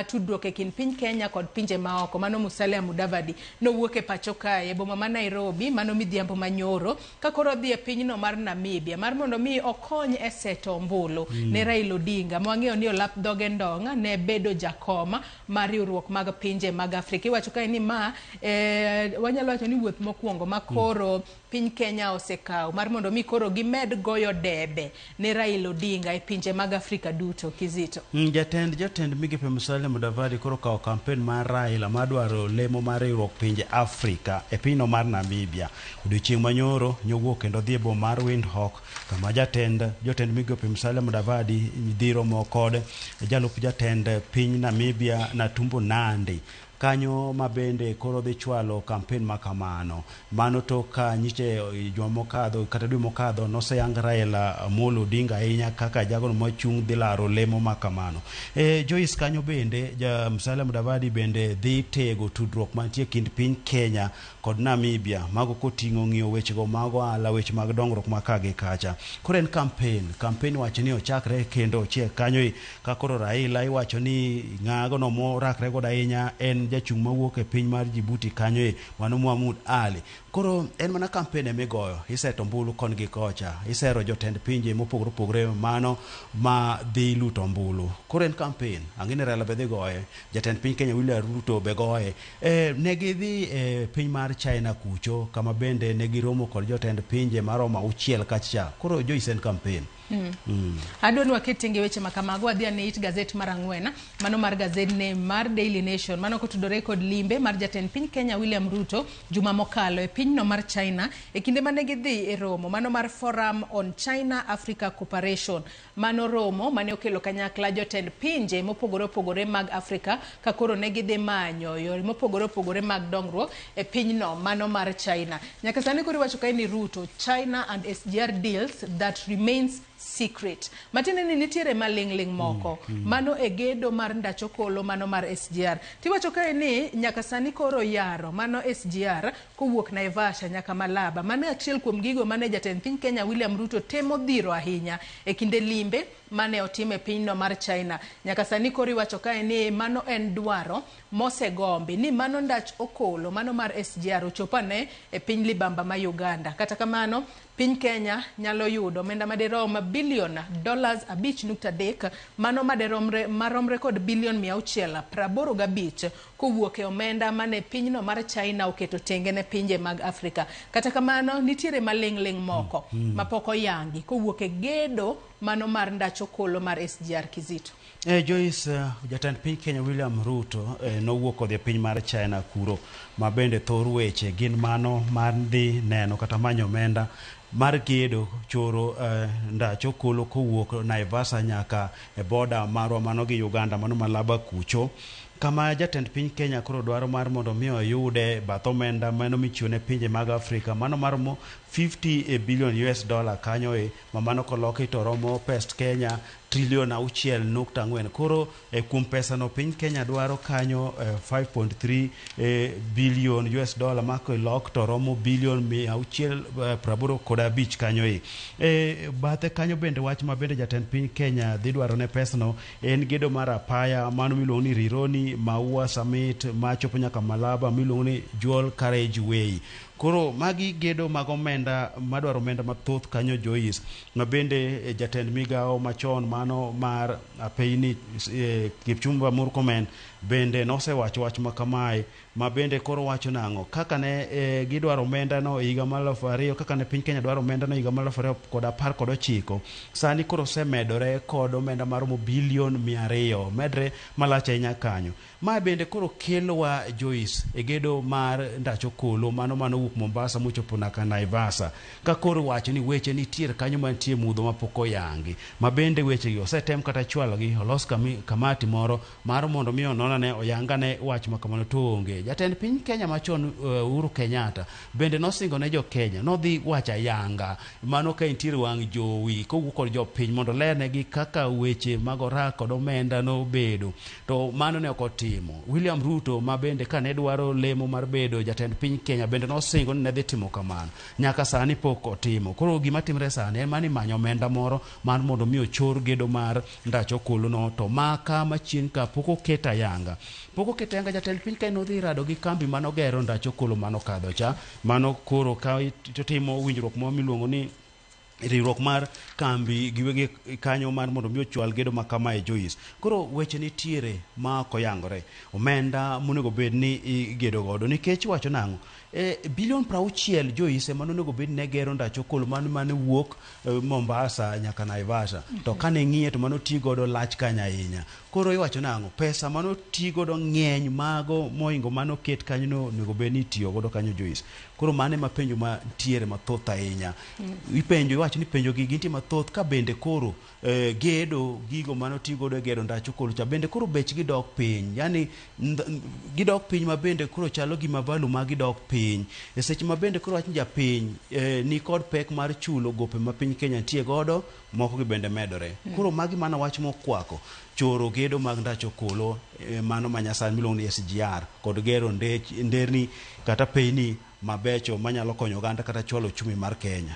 tudruok e kind piny Kenya kod pinje maoko mano Musalia Mudavadi nowuok e pacho kae e boma ma Nairobi mano midhiambo manyoro ka koro dhi e pinyno mar Namibia mar mondo mi okony e seto ombulu ne Raila Odinga mwang'eyo ni olap dhoge ndong' ne bedo jakoma mar riwruok mag pinje mag Afrika. Iwacho kae ni ma wanyalo wacho ni wuoth mokwongo ma koro piny Kenya osekawo mar mondo mi koro gimed goyo debe ne Raila Odinga e pinje mag Afrika duto. Kizito. Jatend migepe Musalia Mudavadi koro kawo kampen mar Raila madwaro lemo mar riwruok pinje Afrika e pinyno mar Namibia. Odiochieng' manyoro nyowuok kendo dhi e boma mar Windhoek kama jotend migepe Musalia Mudavadi dhi romo kod jalup jatend piny Namibia Netumbo Nandi kanyo mabende koro dhi chwalo kampen makamano. Mano to ka nyiche juma mokadho kata dwe mokadho noseyang Raila Amolo Odinga ahinya kaka jago mochung' dhi laro lemo makamano. Joyce kanyo bende Musalia Mudavadi bende dhi tego tudruok mantie kind piny Kenya kod Namibia mago koting'o ng'iyo wechego mago ala weche mag dongruok makage kacha. Koro en kampen wacho ni ochakre kendo chie kanyo ka koro Raila iwacho ni ng'ago no morakre godo ahinya en jachung' mawuok e piny mar Djibouti kanyo mano Mohamud Ali. Koro en mana kampen migoyo iseto ombulu kon gi kocha isero jotend pinje mopogore opogore mano ma dhi luto ombulu. Koro en kampen ang'ine Raila be dhi goye, jatend piny Kenya William Ruto be goye. Ne gidhi e piny mar China kucho kama bende ne giromo kod jotend pinje maromo 6 kacha. Koro Joyce en kampen. Adwani waketenge weche makamago adhi ane it gazet mar ang'wen mano mar gazet ne mar Daily Nation mano kotudore kod limbe mar jatend piny Kenya William Ruto juma mokalo e pinyno mar China e kinde mane gidhi e romo mano mar Forum on China Africa Cooperation mano romo mane okelo kanyakla jotend pinje mopogore opogore mag Afrika ka koro ne gidhi manyo yore mopogore opogore mag dongruok e pinyno mano mar China. Nyaka sani koro iwacho kae ni Ruto China and SGR deals that remains secret. Matine ni nitiere malingling moko mano e gedo mar ndacho kolo mano mar SGR. Tiwacho kae ni nyaka sani koro yaro mano SGR kowuok Naivasha nyaka Malaba mano achiel kuom gigo mane jatend piny Kenya William Ruto temo dhiro ahinya e kinde limbe mane otime pinyno mar China. Nyaka sani koro iwacho kae ni mano en dwaro mosegombi ni mano ndach okolo mano mar SGR ochopane e piny libamba ma Uganda. Kata kamano piny Kenya nyalo yudo omenda madirom bilion $5.3 mano maromre kod bilion 685 kowuok e omenda mane pinyno mar China oketo tenge ne pinje mag Afrika. Kata kamano nitiere malingling moko mapok oyangi kowuok e gedo mano mar ndach okolo mar SGR Kizito. Joyce, jatend piny Kenya William Ruto nowuok odhi e piny mar China kuro, ma bende thor weche gin mano mar dhi neno kata manyo omenda mar gedo choro ndach okolo kowuok Naivasha nyaka e boda marwa mano gi Uganda, mano Malaba kucho, kama jatend piny Kenya koro dwaro mar mondo mi oyude bath omenda mano michiwone pinje mag Afrika, mano maromo $50 billion kanyo mano koloki to romo pes Kenya trilion 6.4. Koro kuom pesa no piny Kenya dwaro kanyo $5.3 billion mako lok to romo bilion 685 kanyo bathe kanyo bende wach ma bende jatend piny Kenya dhi dwaro ne pesa no en gedo mar apaya mano miluongo ni Rironi Maua Summit machopo nyaka Malaba miluongo ni Dual Carriage Way. Koro magi gedo mag omenda madwaro omenda mathoth kanyo Joyce, ma bende jatend migao machon mano mar apeyni Kipchumba Murkomen bende nosewacho wach makamae, ma bende koro wacho nang'o kaka ne gidwaro omenda no higa mar 2000, kaka ne piny Kenya dwaro omenda no higa mar 2019, sani koro semedore kod omenda maromo bilion 200 medre malach ahinya kanyo. Ma bende koro kelowa Joyce e gedo mar ndach okolo mano wuok Mombasa mochopo nyaka Naivasha, ka koro wacho ni weche nitiere kanyo mantie mudho mapok oyangi, ma bende weche gi osetem kata chwalo gi olos kamati moro mar mondo mi onona ne oyangane wach makamano to onge. Jatend piny Kenya machon Uhuru Kenyatta bende nosingo ne jo Kenya nodhi wacha yanga mano ka intiere wang jowi kowuok kod jo piny mondo lernegi kaka weche mag orak kod omenda no bedo, to mano ne ok otimo. William Ruto ma bende kane dwaro lemo mar bedo jatend piny Kenya bende nosingo ni ne dhi timo kamano, nyaka sani pok otimo. Koro gima timre sani en mani manyo omenda moro mar mondo mi ochor gedo mar ndach okolo no, to maka machien ka pok oketa yanga jatend piny Kenya nodhi rado gi kambi mano gero ndach okolo mano kadho cha, mano koro ka timo winjruok mo miluongo ni riwruok mar kambi giwegi kanyo mar mondo mi ochwal gedo makama Joyce. Koro weche nitiere ma koyangore omenda monego bed ni gedo godo, nikech wacho nang'o bilion 60 Joyce mano nego bed ne gero ndach okolo mane wuok Mombasa nyaka Naivasha, to kane ng'iye to mano ti godo lach kanya ahinya. Koro iwacho nang'o pesa mano ti godo ng'eny mago moingo mano ket kanyo no nego bed ni tiyo godo kanyo Joyce. Koro mane mapenjo ma tiere mathoth ahinya. Ipenjo iwacho ni penjo gi ginti mathoth ka bende koro gedo gigo mano ti godo gero ndach okolo cha bende koro bech gi dok piny, yani gidok piny ma bende koro chalo gima value ma gidok piny e seche ma bende koro wach japiny ni kod pek mar chulo gope ma piny Kenya tie godo moko gi bende medore. Koro magi mana wach mokwako choro gedo mag ndach okolo mano manyasani miluongo ni SGR kod gero nderni kata peyni mabecho manyalo konyo oganda kata chwalo chumi mar Kenya.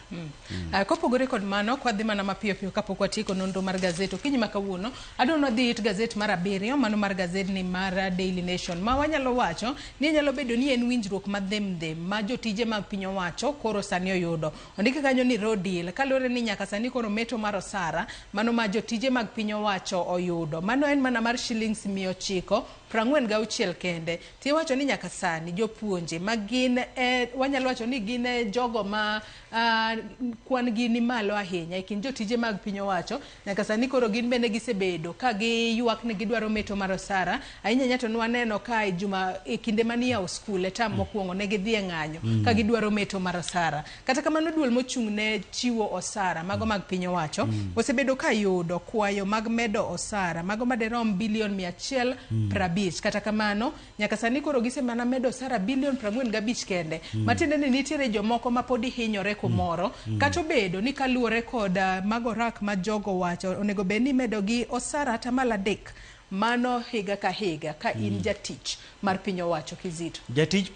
Kopogore kod mano kwadhi mana mapiyo piyo kapok watieko nonro mar gazet okinyi makawuono adwa dhi it gazet mar 7 mano mar gazet ni mar Daily Nation, ma wanyalo wacho ni nyalo bedo ni en winjruok madhemdhem ma jotije mag piny owacho koro sani oyudo. Ondike kanyo ni road deal kalore ni nyaka sani koro meto mar osara mano ma jotije mag piny owacho oyudo, mano en mana mar shillings 946 kende. Ti wacho ni nyaka sani jopuonje magin wanyalo wacho ni gin jogo ma kwan gi ni malo ahinya e kind jotije mag piny owacho, nyaka sani koro gin bende gisebedo ka giywak ni gidwaro meto mar osara ahinya. Nyato nwaneno ka e kinde mania skul tam mokwongo ne gidhi e ng'anyo ka gidwaro meto mar osara. Kata kamano duol mochung' ne chiwo osara mago mag piny owacho osebedo ka yudo kwayo mag medo osara mago maderom bilion 150. Kata kamano nyaka sani koro gisemana medo osara bilion 45 kende, matiende ni nitiere jomoko ma podi hinyore kumoro kata obedo ni kaluore kod mago rak ma jogo wacho onego bed ni medo gi osara hata mal 3 mano higa ka higa ka in jatich mar piny owacho Kizito. Jatij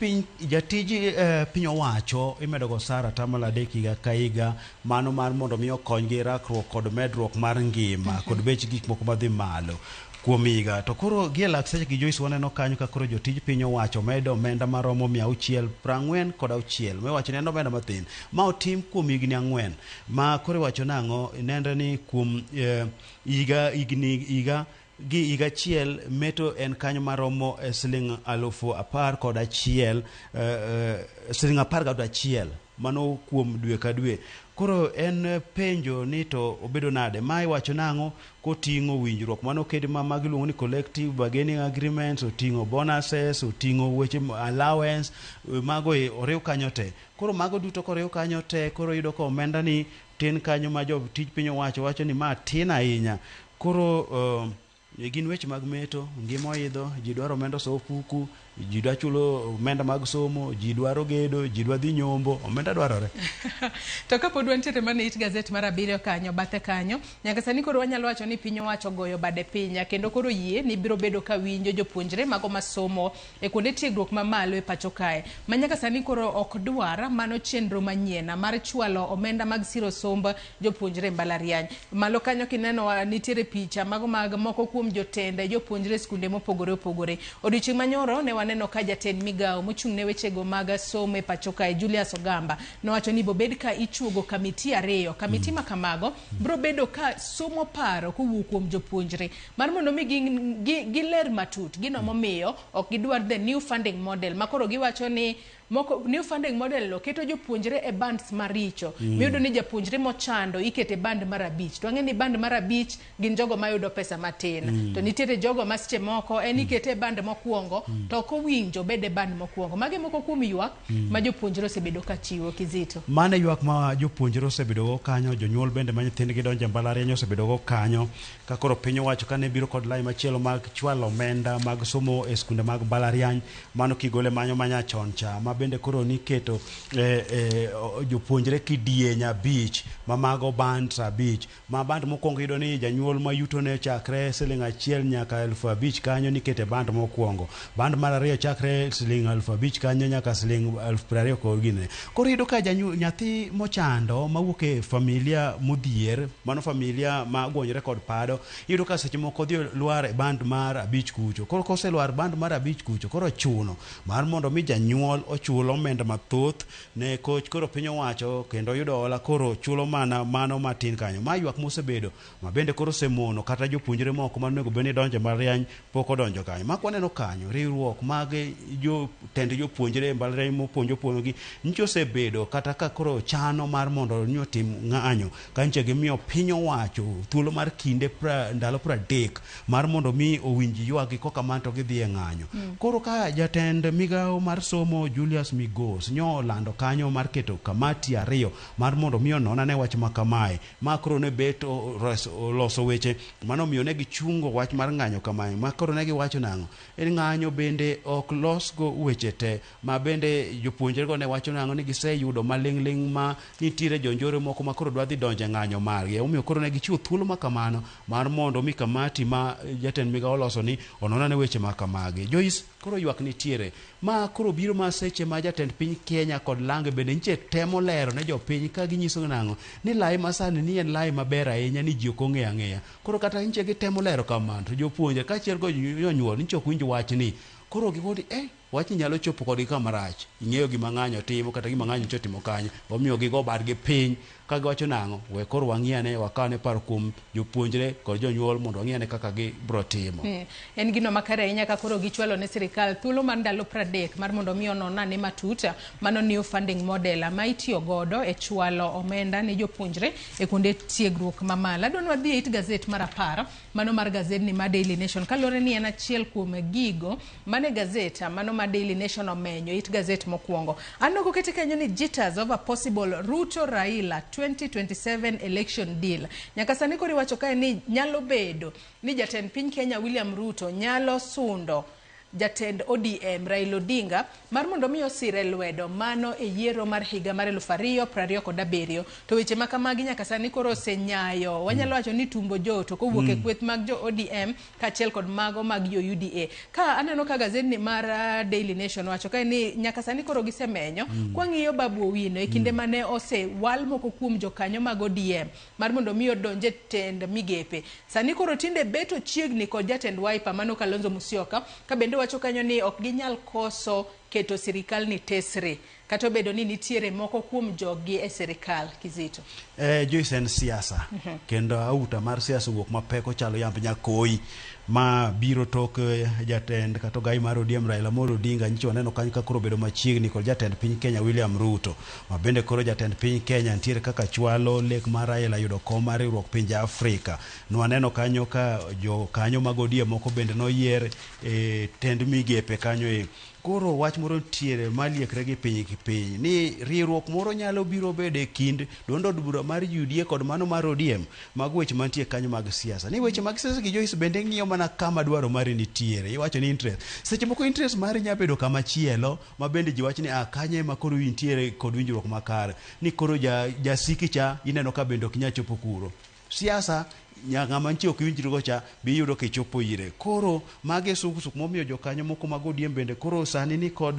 piny owacho imedo go osara hata mal 3 higa ka higa, mano mar mondo mi okonygi rakruok kod medruok mar ngima kod bech gik moko madhi malo kuom higa. To koro gielak seche gi Joyce waneno kanyo ka koro jotij piny owacho medo omenda maromo 646. Me wacho ni en omenda mathin ma otim kuom higni 4 ma koro wacho nang'o nende ni kuom higa achiel meto en kanyo maromo siling 10,011 siling 11 mano kuom dwe ka dwe. Koro en penjo ni to obedo nade ma iwacho nang'o koting'o winjruok mano kedi ma giluongo ni collective bargaining agreements, oting'o bonuses, oting'o weche allowance, mago oriw kanyo te. Koro mago duto koriw kanyo te, koro yudo ka omenda ni tin kanyo ma jo tij piny owacho wacho ni ma tin ahinya. Koro gin weche mag meto, ngima oidho, ji dwaro omenda sofuku, ji dwa chulo omenda mag somo, ji dwaro gedo, ji dwa dhi nyombo, omenda dwarore. To kapod wantiere mana it gazet mar 7 kanyo, bathe kanyo, nyaka sani koro wanyalo wacho ni piny owacho goyo bade pinya, kendo koro yie ni biro bedo ka winjo jopuonjre mago masomo e kuonde tiegruok mamalo e pacho kae. Ma nyaka sani koro ok dwar mano chenro manyien mar chwalo omenda mag siro somb jopuonjre mbalariany. Malo kanyo kineno nitiere picha mago mag moko kuom jotende jopuonjre skunde mopogore opogore. Odiochieng' manyoro ne waneno ka jatend migao mochung' ne wechego mag somo e pacho kae Julius Ogamba nowacho ni bobed ka ichuogo kamiti 2. Kamiti ma kamago bro bedo ka somo paro kowuok kuom jopuonjre mar mondo mi giler matut gino momiyo ok gidwar the new funding model makoro giwacho ni moko new funding model lo keto jopuonjre e bands maricho. Miyudo ni japuonjre mochando ikete band mar 5. To ang'e ni band mar 5 gin jogo mayudo pesa matin. To nitiere jogo ma seche moko en ikete e band mokwongo to kowinjo bede band mokwongo. Mage moko kuom ywak ma jopuonjre osebedo ka chiwo Kizito. Mane ywak ma jopuonjre osebedo go kanyo, jonyuol bende ma nyithindgi donjo e mbalariany osebedo go kanyo. Ka koro piny owacho kane biro kod lai machielo mag chwalo omenda mag somo e skunde mag mbalariany, mano kigole manyo manyachon cha ma bende koro niketo jopuonjre kidieny 5 ma mago band 5 ma band mokwongo yudo ni janyuol ma yuto ne chakre Sh1 nyaka 5,000 kanyo nikete band mokwongo. Band mar 2 chakre Sh5,000 kanyo nyaka Sh20,000 kod gine. Koro yudo ka nyathi mochando mawuok e familia modhier, mano familia ma gwonyre kod pado, yudo ka seche moko dhi lwar e band mar 5 kucho. Koro kose lwar band mar 5 kucho, koro chuno mar mondo mi janyuol ochulo omenda mathoth ne coach. Koro piny owacho kendo yudo hola koro chulo mana mano matin kanyo. Ma ywak mosebedo ma bende koro semono kata jopuonjre moko manego bende donjo mbalariany pok odonjo kanyo. Ma kwaneno kanyo riwruok mag tend jopuonjre mbalariany mopuonjo puonjogi nyicho osebedo kata ka koro chano mar mondo nyotim ng'anyo kanche gimiyo piny owacho thuolo mar kinde ndalo 30 mar mondo mi owinji ywagi koka manto gidhi e ng'anyo. Koro ka jatend migao mar somo Julius Migos nyo lando kanyo mar keto kamati 2 mar mondo mi ononane wach makamae ma koro ne bet loso weche mano miyo ne gichungo wach mar ng'anyo kamae ma koro ne giwacho nang'o en ng'anyo bende ok losgo weche te ma bende jopuonjre go ne wacho nang'o ni giseyudo maling'ling ma nitiere jonjore moko ma koro dwa dhi donjo e ng'anyo margi. Omiyo koro ne gichiwo thuolo makamano mar mondo mi kamati ma jatend migao loso ni ononane weche makamagi. Joyce, koro ywak nitiere ma koro biro ma seche ma jatend piny Kenya kod Lange bende nitie temo lero ne jopiny ka ginyiso nang'o ni lai masani ni en lai maber ahinya ni ji ok ong'eyo ang'eya. Koro kata nitie gitemo lero kamano to jopuonje kaachiel go jonyuol nitie ok winj wach ni koro gikoni wach nyalo chopo kodgi kama rach. Ing'eyo gima ng'anyo timo kata gima ng'anyo chotimo kanyo, omiyo gigo badgi piny ka giwacho nang'o we koro wang'iane wakane paro kuom jopuonjre kod jonyuol mondo wang'iane kaka gibro timo. En gino makare ahinya ka koro gichwalo ne sirikal thuolo mar ndalo 30 mar mondo mi ononane matuta mano new funding model ma itiyo godo e chwalo omenda ne jopuonjre e kuonde tiegruok mamalo. Adwa wadhi e it gazet mar 10 mano mar gazet ni ma Daily Nation kalore ni en achiel kuom gigo mane gazet mano ma Daily Nation omenyo it gazet mokwongo. Anoko kete kanyo ni jitters over possible Ruto Raila 2027 election deal. Nyaka sani kori wacho kae ni nyalo bedo ni jatend piny Kenya William Ruto nyalo sundo jatend ODM Raila Odinga mar mondo mi osire lwedo mano e yiero mar higa mar 2027. To weche makamagi nyaka sani koro osenyayo wanyalo wacho ni tumbo joto kowuok e kweth mag jo ODM kaachiel kod mago mag jo UDA. Ka aneno ka gazet ni mar Daily Nation wacho kae ni nyaka sani koro gisemenyo kwang'iyo Babu Owino e kinde mane osewal moko kuom jokanyo mag ODM mar mondo mi odonje tend migepe. Sani koro tinde beto chiegni kod jatend Wiper mano Kalonzo Musyoka ka bende wacho kanyo ni ok ginyal koso keto sirikal ni tesre kata bedo ni nitiere moko kuom jogi e sirikal. Kizito Joyce en siasa kendo auta mar siasa wuok mapek ochalo yamb nyakoi ma biro tok jatend kata gai mar ODM Raila Amolo Odinga nyicho waneno kanyo ka koro bedo machiegni kod jatend piny Kenya William Ruto, ma bende koro jatend piny Kenya ntiere kaka chwalo lek mar Raila yudo kom mar riwruok pinje Afrika. Nwaneno kanyo ka jo kanyo mag ODM moko bende noyier tend migepe kanyo koro wach moro ntiere maliekre gi piny ni riwruok moro nyalo biro bede kind duond od bura mar UDA kod mano mar ODM mag weche mantie kanyo mag siasa. Ni weche mag siasa gi Joyce bende ng'iyo mana kama dwaro mari nitiere. Iwacho ni interest. Seche moko interest mari nya bedo kama chielo ma bende ji wach ni kanye ma koro nitiere kod winjruok makare. Ni koro jasiki cha ineno ka bende ok nya chopo kuro. Siasa nyaka mantie ok winjrugo cha biyudo ke chopo ire. Koro mage suk momiyo jokanyo moko mag ODM bende koro sani ni kod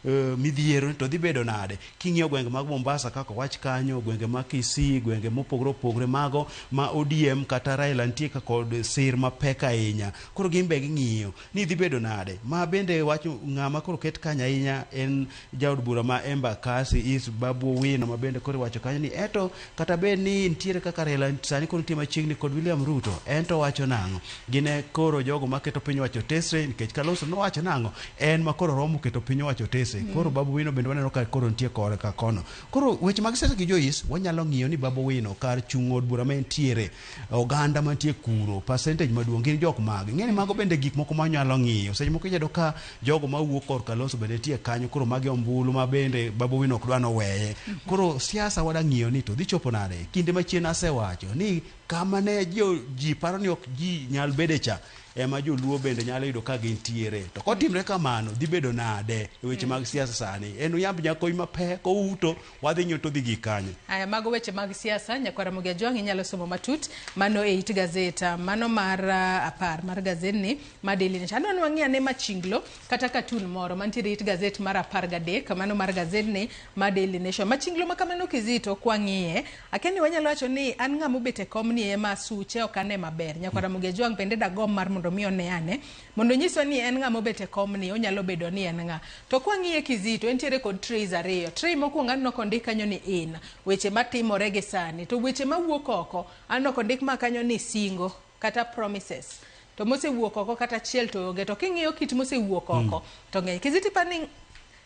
midhiero to dhi bedo nade. King'iyo gwenge mag Mombasa kaka wach kanyo, gwenge mag Kisii, gwenge mopogore mago ma ODM kata Raila ntie ka kod sir mapek ahinya. Koro gimbe ging'iyo ni dhi bedo nade. Ma bende wach ng'ama koro ket kanya ahinya en jaod bura ma Embakasi East Babu Owino, ma bende koro wacho kanyo ni eto kata bed ni ntiere kaka Raila sani koro ntie machiegni kod William Ruto, ento wacho nang'o gine koro jogo maketo piny wacho tesre nikech Kalonzo no wacho nang'o en makoro romo keto piny wacho tesre. Koro Babu Owino bende waneno ka koro ntie kore ka kono. Koro weche mag siasa gi Joyce wanyalo ng'iyo ni Babu Owino kar chung od bura mentiere oganda mantie kuro percentage maduong' gin jok mag ng'eni mago bende gik moko manyalo ng'iyo. Seche moko iyudo ka jogo mawuok kor Kalonzo bende tie kanyo koro magi ombulu ma bende Babu Owino ok dwa noweye. Koro siasa wada ng'iyo ni to dhi chopo nade. Kinde machien asewacho ni kama ne ji paro ni ok ji nyal bede cha ema joluo bende nyalo yudo ka gintiere. To kotimre kamano dhi bedo nade weche mag siasa sani. En uyamb nyakoi mapek outo wadhi nyoto dhi gikanyo. Aya mago weche mag siasa nyakwara Mugia Jwang inyalo somo matut mano e it gazeta mano mar 10 mar gazedni ma Daily Nation. Adwa wang'ia ne machinglo kata katun moro mantiere it gazet mar 13 mano mar gazedni ma Daily Nation. Machinglo makamano kizito kwang'iye akeni wanyalo wacho ni an ng'ama obete komni ema suche okane maber. Nyakwara Mugia Jwang bende dagom mar mondo mi oneane mondo nyiso ni en ng'ama obete komni onyalo bedo ni en ng'a. To kwang'iye kizito entiere kod trays ariyo. Tray mokwongo anno kondik kanyo ni in weche matimore gi sani, to weche mawuok oko anno kondik ma kanyo ni singo kata promises. To mosewuok oko kata chiel to onge. To king'iyo kit mosewuok oko to ng'eny kiziti pani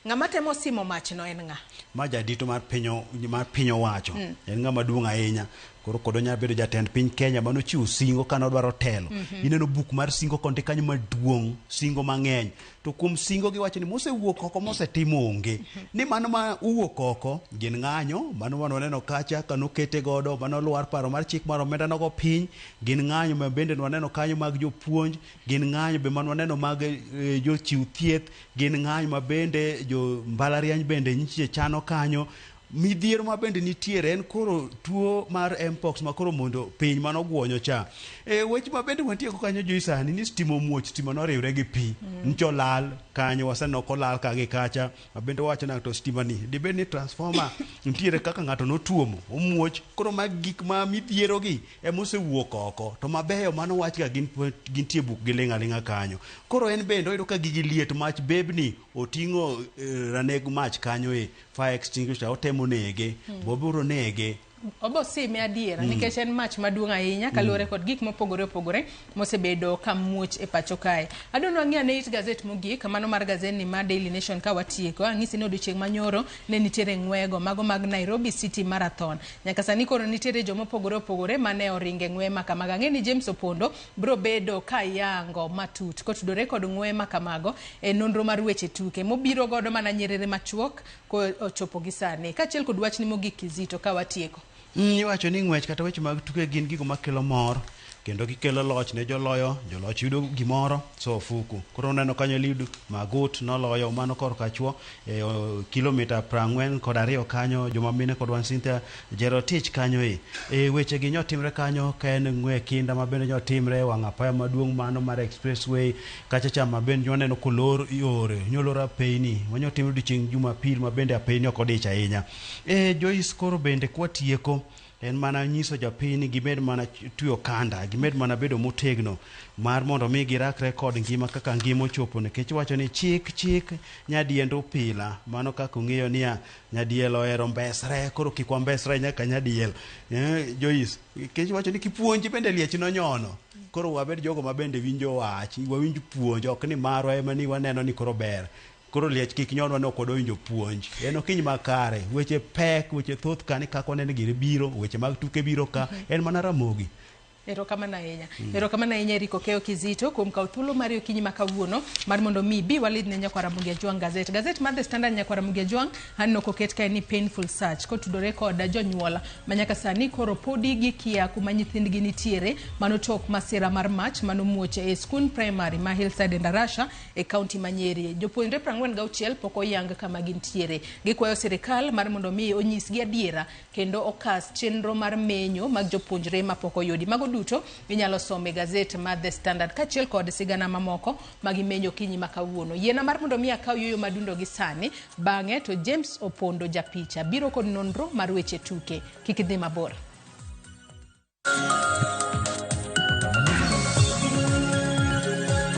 ng'ama temo simo mach no en ng'a. Ma jadito mar piny owacho en ng'ama duong' ahinya. Koro kodo nya bedo jatend piny Kenya mano chiwo singo kana odwaro telo. Ineno buk mar singo konde kanyo maduong', singo mang'eny. To kuom singo gi wacho ni mosewuok oko mosetimo onge. Ni mano ma uwuok oko gin ng'anyo, mano waneno kacha kano kete godo, mano luar paro mar chik mar omenda nogo piny, gin ng'anyo ma bende waneno kanyo mag jopuonj, gin ng'anyo be mano waneno mag jochiw thieth, gin ng'anyo ma bende jo mbalariany bende nyiche chano kanyo. Midhiero ma bende nitiere en koro tuo mar mpox ma koro mondo piny mano gwonyo cha. Weche ma bende wantie ko kanyo Joyce ni stimo muoch, stimo noriwre gi pi. Ncho lal kanyo waseno ko lal ka gi kacha. Ma bende wacho na to stima ni dibed ni transformer nitiere kaka ng'ato notuomo omuoch. Koro mag gik ma midhiero gi emosewuok oko. To mabeyo mano wach ka gintie buk gi ling'aling'a kanyo. Koro en bende oyudo ka gigi liet mach bebni oting'o raneg mach kanyo fire extinguisher otemo nege, boburo nege. Obo sime adiera nikech en mach maduong' ahinya kaluwore kod gik mopogore opogore mosebedo ka muoch e pacho kae. Adwa wang'ia ne it gazet mogik mano mar gazedni ma Daily Nation ka watieko. Ang'isi ni odiochieng' manyoro ne nitiere ng'wego mago mag Nairobi City Marathon. Nyaka sani koro nitiere joma opogore opogore mane oringe ng'we makamago. Ang'eni James Opondo bro bedo ka yango matut kotudore kod ng'we makamago e nonro mar weche tuke mobiro godo mana nyerere machuok ko ochopo gi sani. Kachiel kod wach ni mogik kizito ka watieko. Iwacho ni ng'wech kata weche mag tuke gin gigo makelo mor kendo gikelo loch ne joloch yudo gimoro so fuku. Koro neno kanyo Eliud Magut noloyo mano kor kachwo kilomita 42 kanyo, joma mine kod Cynthia Jerotich kanyo weche gi nyotimre kanyo ka en ng'we kinda ma bende nyotimre wang' apaya maduong' mano mar expressway kacha cha ma bende noneno kolor yore nyolora peini manyotimre odiochieng' Jumapil ma bende apeini ok odich ahinya. Joyce koro bende kwatieko en mana nyiso japiny gimed mana tuyo kanda, gimed mana bedo motegno mar mondo mi girakre kod ngima kaka ngima ochopo, nikech wacho ni chik nyadiendo pila, mano kaka ung'eyo niya nyadiel ohero mbesre, koro kik wambesre nyaka nyadiel. Joyce, nikech wacho ni kipuonji bende liech nonyono, koro wabed jogo ma bende winjo wach, wawinj puonj, ok ni marwa ema ni waneno ni koro ber, koro liech kik nyonwa ni ok wadowinjo puonj. En okiny makare, weche pek, weche thoth kani kaka waneno giri biro, weche mag tuke biro ka, en mana ramogi. Erokamano ahinya. Erokamano ahinya Eric Okeyo Kizito kuom kawo thuolo mar okinyi ma kawuono mar mondo mi bi walid ne Nyakwar Ramogi Ajwang' Gazette. Gazette mar The Standard Nyakwar Ramogi Ajwang' anno koket kae ni painful search kotudore kod jonyuola manyaka sani koro podi gikia kuma nyithindgi nitiere manotok masira mar mach manomuoche e skul primary ma Hillside Ndarasha e kaunti ma Nyeri. Jopuonjre 46 pok oyang kama gintiere. Gikwayo sirikal mar mondo mi onyisgi adiera kendo okas chenro mar menyo mag jopuonjre ma pok oyudi. Mago duto inyalo some Gazette mar The Standard kachiel kod sigana mamoko magimenyo kinyi makawuono. Yiena mar mondo mi akaw yoyo madundo gi sani bang'e to James Opondo japicha biro kod nonro mar weche tuke. Kik idhi mabor.